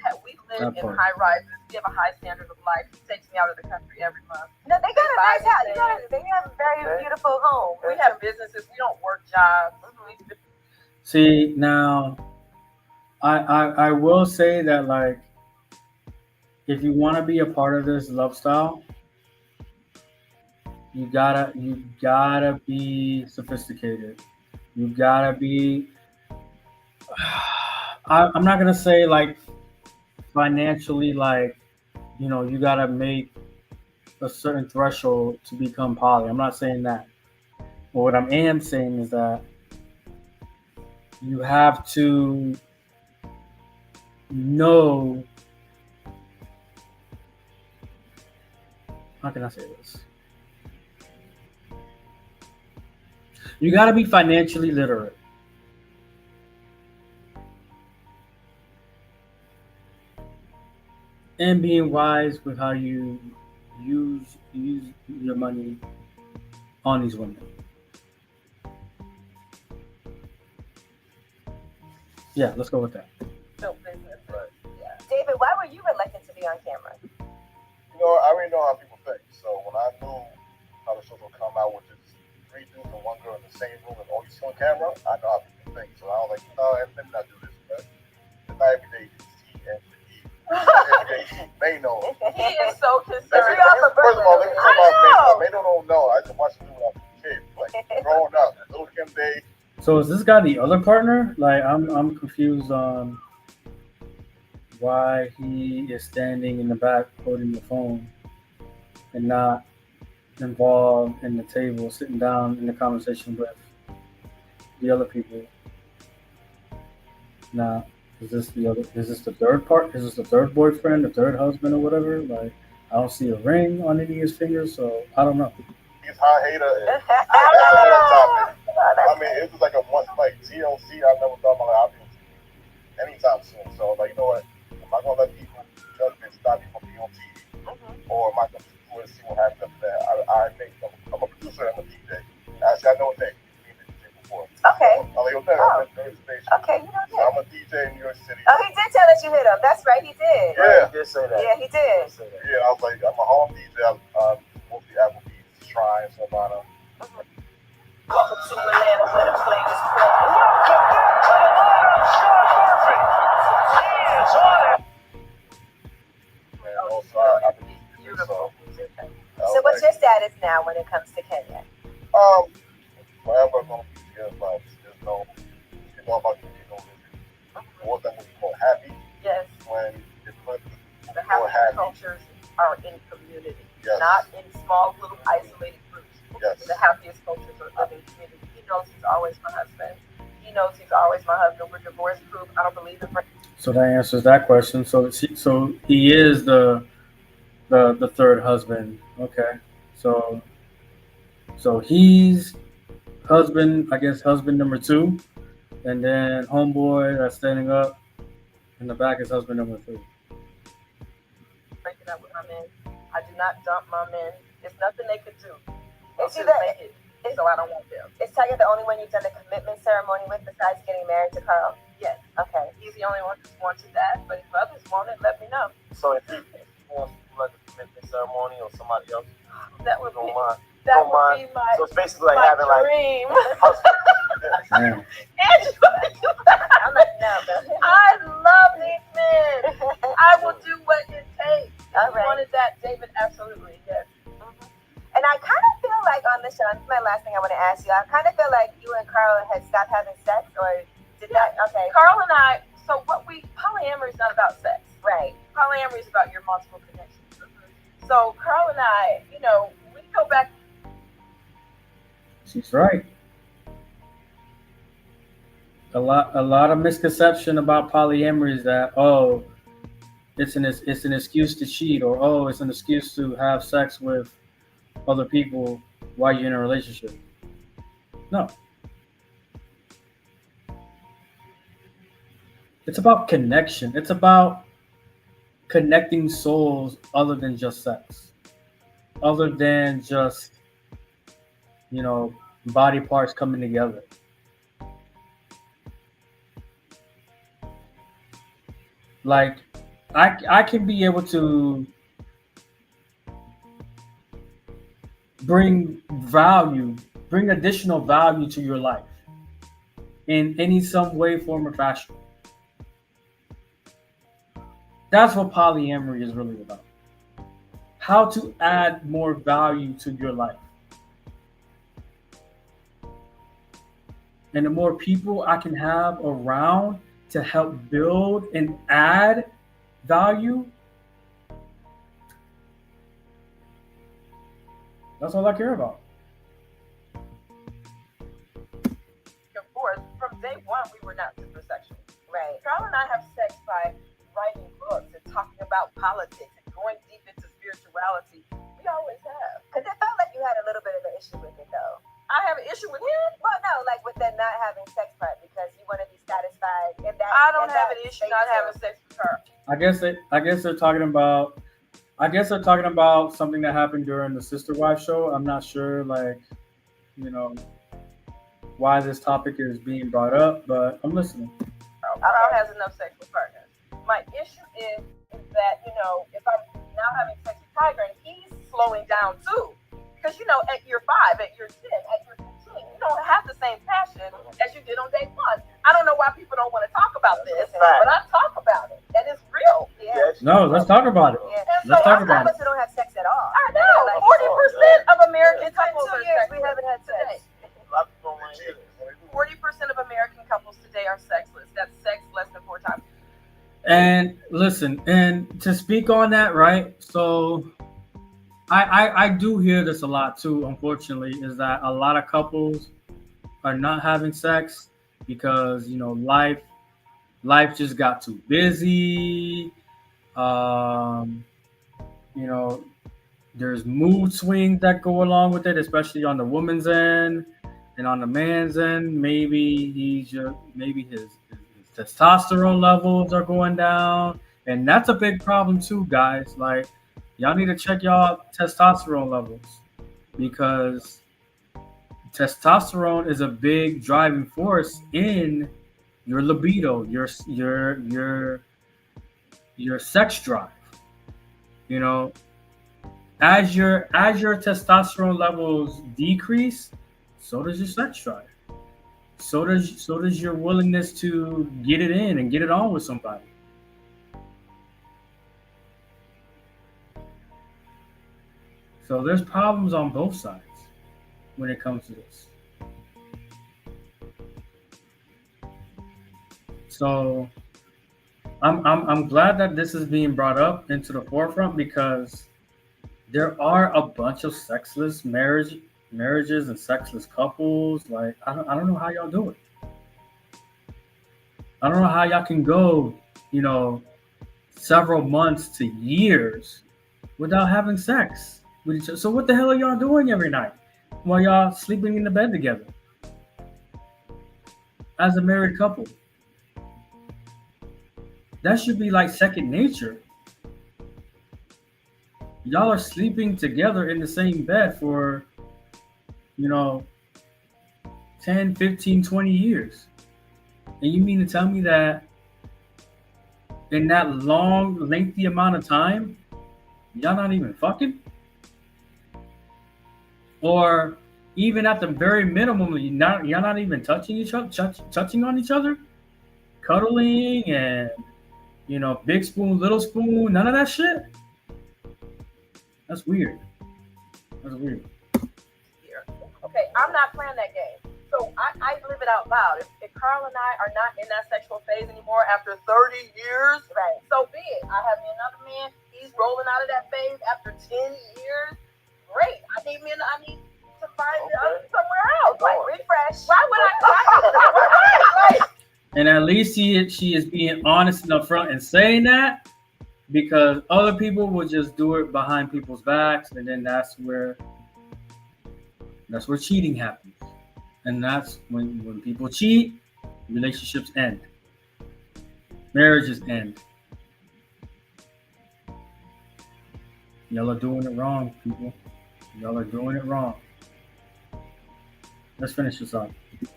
live in high rises. We have a high standard of life. He takes me out of the country every month. No, they got a nice house. They have a very beautiful home. We have businesses. We don't work jobs. See, now, I will say that, like, if you want to be a part of this Lovestyle, you gotta be sophisticated. You gotta be. I'm not gonna say like financially, like, you know, you gotta make a certain threshold to become poly. I'm not saying that. But what I am saying is that you have to know. How can I say this? You got to be financially literate. And being wise with how you use your money on these women. Yeah, let's go with that. No business. Right. Yeah. David, why were you reluctant to be on camera? You know, I already know how people think. So when I knew how the shows would come out with just 3 dudes and 1 girl in the same room and all you see on camera, I know how people think. So I was like, no, let me not do this. But it's not every day you see and they know. He is so concerned. First of all, let me talk about Mano. Mano don't know. I just watched him when I was a kid, like growing up. Little Kim Day. So is this guy the other partner? Like, I'm confused on why he is standing in the back holding the phone and not involved in the table, sitting down in the conversation with the other people. Now, is this the third part? Is this the third boyfriend, the third husband, or whatever? Like, I don't see a ring on any of his fingers, so I don't know. He's high hater. That's another topic. I mean, it was like a one, like TLC. I never thought about it. I'll be anytime soon. So, like, you know what? I'm not gonna let people judgment stop me from being on TV, or am I gonna do it, see what happens after that? I'm a producer. I'm a DJ. Actually, I know Nick. He's been a DJ before. Okay. I'm like, station. Okay, you know So I'm a DJ in New York City. Oh, he did tell us you hit him. That's right, he did. Yeah. He did say that. Yeah, he did. Yeah, I was like, I'm a home DJ. I'm mostly Applebee's, Shrine, Savannah. Welcome to Atlanta, where the players play. And also, I produce music, Beautiful. So what's your status now when it comes to Kenya? Forever gonna be here, but there's no, you know about you know, more than what you call happy Yes, when you put the more happy happy. cultures are in community, Yes. not in small little isolated groups. Yes. The happiest cultures are living in community. He knows he's always my husband. He knows he's always my husband. We're divorce proof. I don't believe in. So that answers that question. So he is the third husband. Okay. So he's husband, I guess husband number 2, and then homeboy that's standing up in the back is husband number 3. Break it up with my men. I do not dump my men. There's nothing they could do. Is he to the- make it, so I don't want them. Is Tiger the only one you've done a commitment ceremony with besides getting married to Carl? Yes, Okay. he's the only one who's wanted that. But if others want it, let me know. So if he wants to do like a commitment ceremony or somebody else, That would don't be mind. that Don't would mind. be my So it's basically like my having like dream. Damn. I'm like, no, but I love these men. I will do what it takes. If All you right. wanted that, David, absolutely, yes. And I kind of feel like on the show, and this is my last thing I want to ask you, I kind of feel like you and Carl had stopped having sex, or did that? Okay. Carl and I, so polyamory is not about sex. Right. Polyamory is about your multiple connections. So Carl and I, you know, we go back. She's right. A lot of misconception about polyamory is that, oh, it's an excuse to cheat, or oh, it's an excuse to have sex with other people while you're in a relationship. No, it's about connection. It's about connecting souls other than just sex, other than just you know body parts coming together. Like I can be able to bring value, bring additional value to your life in any some way, form, or fashion. That's what polyamory is really about. How to add more value to your life. And the more people I can have around to help build and add value, that's all I care about. Of course, from day one, we were not super sexual. Right. Carl and I have sex by writing books and talking about politics and going deep into spirituality. We always have. Because it felt like you had a little bit of an issue with it, though. I have an issue with him. Well, no, like with the not having sex part, because you want to be satisfied in that. I don't in have that an issue space not of- having sex with her. I guess they're talking about something that happened during the Sister Wife show. I'm not sure you know why this topic is being brought up, but I'm listening. Carl has enough sexual partners. My issue is that, if I'm now having sex with Tiger and he's slowing down too. Because, at year 5, at year 10, at year 15, you don't have the same passion as you did on day 1. I don't know why people don't want to talk about this, but I talk about it. And it's real. Yeah. No, let's talk about it. Yeah. And Let's so talk Some about of it. us who don't have sex at all. I know. 40% of American couples 2 are years we sexless haven't had today. sex. A lot of people don't want to hear this. 40% of American couples today are sexless. That's sex less than 4 times. And listen, and to speak on that, right? So I do hear this a lot too, unfortunately, is that a lot of couples are not having sex because life just got too busy. You know, there's mood swings that go along with it, especially on the woman's end and on the man's end. Maybe his testosterone levels are going down, and that's a big problem too, guys. Like, y'all need to check y'all testosterone levels, because testosterone is a big driving force in your libido, your sex drive. As your testosterone levels decrease, so does your sex drive. So does your willingness to get it in and get it on with somebody. So there's problems on both sides when it comes to this. So I'm glad that this is being brought up into the forefront, because there are a bunch of sexless marriages and sexless couples. Like, I don't know how y'all do it. I don't know how y'all can go, several months to years without having sex with each other. So what the hell are y'all doing every night while y'all sleeping in the bed together as a married couple? That should be like second nature. Y'all are sleeping together in the same bed for 10, 15, 20 years. And you mean to tell me that in that long, lengthy amount of time, y'all not even fucking? Or even at the very minimum, y'all not even touching each other, touching on each other, cuddling, and big spoon, little spoon, none of that shit. That's weird. Okay, I'm not playing that game. So I live it out loud. If Carl and I are not in that sexual phase anymore after 30 years, Right. so be it. I have me another man. He's rolling out of that phase after 10 years. Great. I need to find somewhere else. Like, refresh. Why would I? And at least she is being honest and upfront and saying that. because other people will just do it behind people's backs, and then that's where cheating happens, and that's when people cheat, relationships end, marriages end. Y'all are doing it wrong, people. Y'all are doing it wrong. Let's finish this off. Thank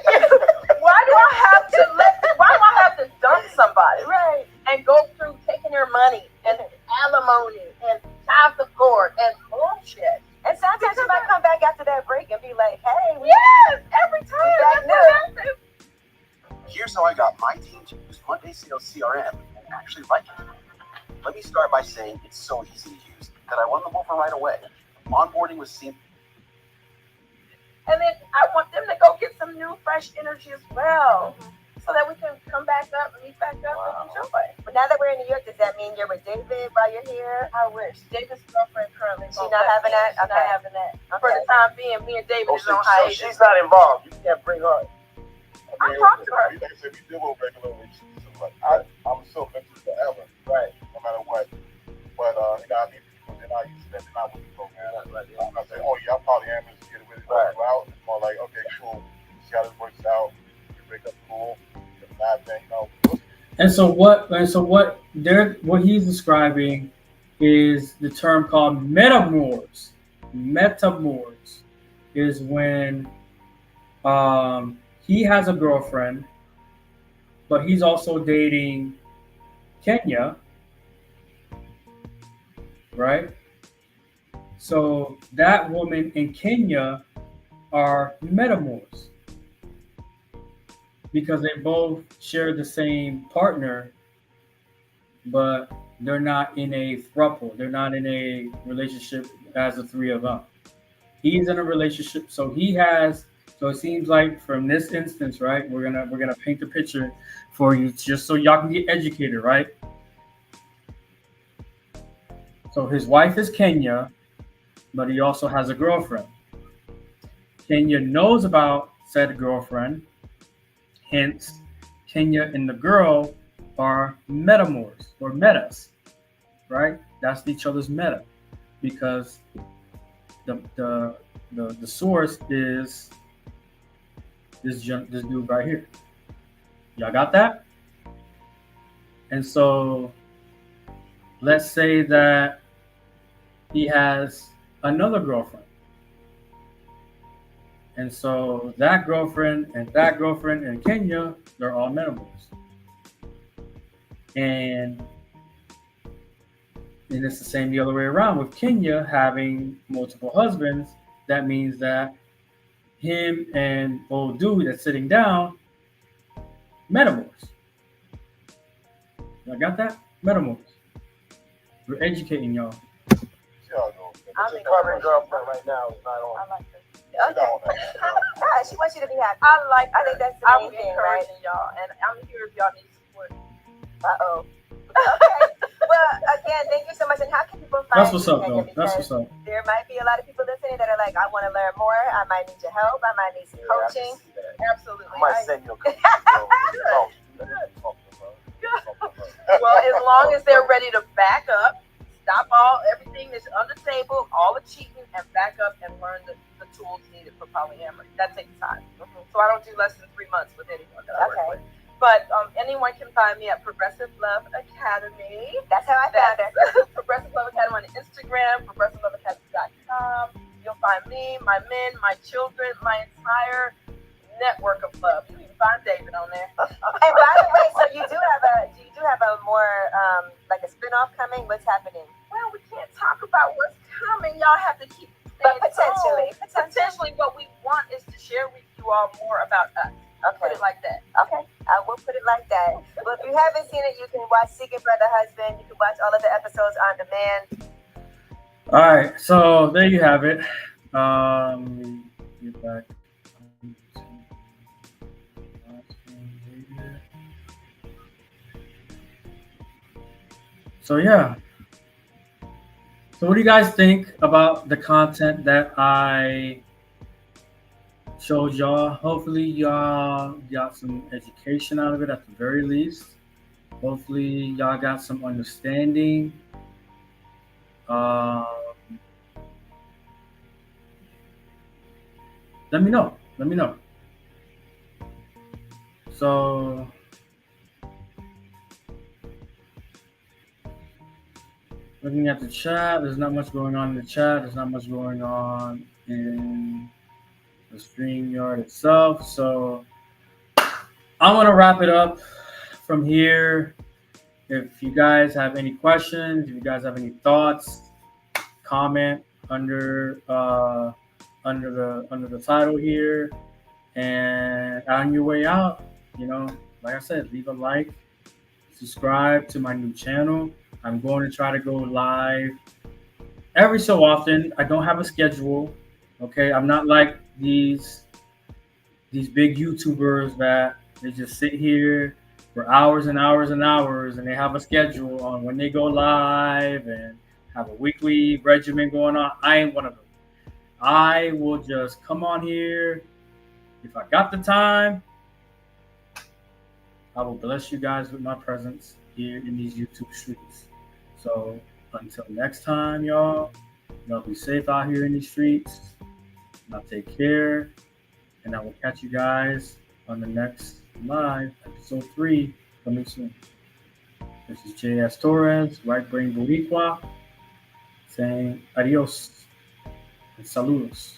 you. Why do I have to dump somebody? Right. And go through taking their money and alimony and child support and bullshit. And sometimes you might come back after that break and be like, hey, Yes, every time. Back That's what happens. Here's how I got my team to use Monday Sales CRM and actually like it. Let me start by saying it's so easy to use that I won them over right away. Onboarding was seamless. And then I want them to go get some new, fresh energy as well, so that we can come back up, meet back up, and enjoy. But now that we're in New York, does that mean you're with David while you're here? I wish. David's girlfriend currently. She not having that? She's not having that. For the time being, me and David is So on hiatus. she's not involved. You can't bring her. I talked to her. Like I said, we deal with regularly. So like, I'm still mental forever, Right. no matter what. But I mean, people they're not used to that. They're not with the program. Right. I'm not saying, oh yeah, I'm polyamorous, get it with it, Right. go out. It's more like, okay, cool. See how this works out. We break up cool. If not, then And so what he's describing is the term called metamors. Metamors is when he has a girlfriend, but he's also dating Kenya, right? So that woman in Kenya are metamors because they both share the same partner, but they're not in a throuple. They're not in a relationship as the three of them. He's in a relationship, so he has. So it seems like from this instance, right? We're gonna paint the picture for you, just so y'all can get educated, right? So his wife is Kenya, but he also has a girlfriend. Kenya knows about said girlfriend. Hence, Kenya and the girl are metamors or metas, right? That's each other's meta, because the source is this dude right here. Y'all got that? And so, let's say that he has another girlfriend. And so that girlfriend and Kenya, they're all metamors. And it's the same the other way around. With Kenya having multiple husbands, that means that him and old dude that's sitting down, metamors. Y'all got that? Metamors. We're educating y'all. see how it goes. But your current girlfriend right now is not on. I like this. Okay. Yeah, she wants you to be happy. I think that's the I'm main thing, right? encouraging y'all, and I'm here if y'all need support. Uh-oh. Okay. Well, again, thank you so much. And how can people find That's what's you, up, Kenya? though. That's Because what's up. there might be a lot of people listening that are like, I want to learn more. I might need your help. I might need some Yeah, I can coaching. see that. Absolutely. I might send you a couple. Well, as long as they're ready to back up, stop everything that's on the table, all the cheating, and back up and learn the tools needed for polyamory. That takes time. So I don't do less than 3 months with anyone that I work with. But anyone can find me at Progressive Love Academy. That's how I found her. Progressive Love Academy on Instagram, progressiveloveacademy.com. You'll find me, my men, my children, my entire network of love. You can find David on there. And by the way, so you do have a more like a spinoff coming. What's happening? Well, we can't talk about what's coming. Y'all have to keep. But potentially. What we want is to share with you all more about us. Put Okay. it like that. Okay, I will put it like that. Well, if you haven't seen it, you can watch Secret Brother Husband. You can watch all of the episodes on demand. All right, so there you have it. Let me get back. So yeah. So what do you guys think about the content that I showed y'all? Hopefully y'all got some education out of it at the very least. Hopefully, y'all got some understanding. Um, let me know. Let me know. So, looking at the chat, there's not much going on in the chat. There's not much going on in the StreamYard itself. So, I'm going to wrap it up from here. If you guys have any questions, if you guys have any thoughts, comment under the title here, and on your way out, like I said, leave a like, subscribe to my new channel. I'm going to try to go live every so often. I don't have a schedule. Okay, I'm not like these big YouTubers that they just sit here for hours and hours and hours, and they have a schedule on when they go live and have a weekly regimen going on. I ain't one of them. I will just come on here if I got the time. I will bless you guys with my presence here in these YouTube streets. So until next time, y'all be safe out here in these streets. Y'all take care, and I will catch you guys on the next live, episode 3, coming soon. This is J.S. Torres, Right Brain Boricua, saying adios and saludos.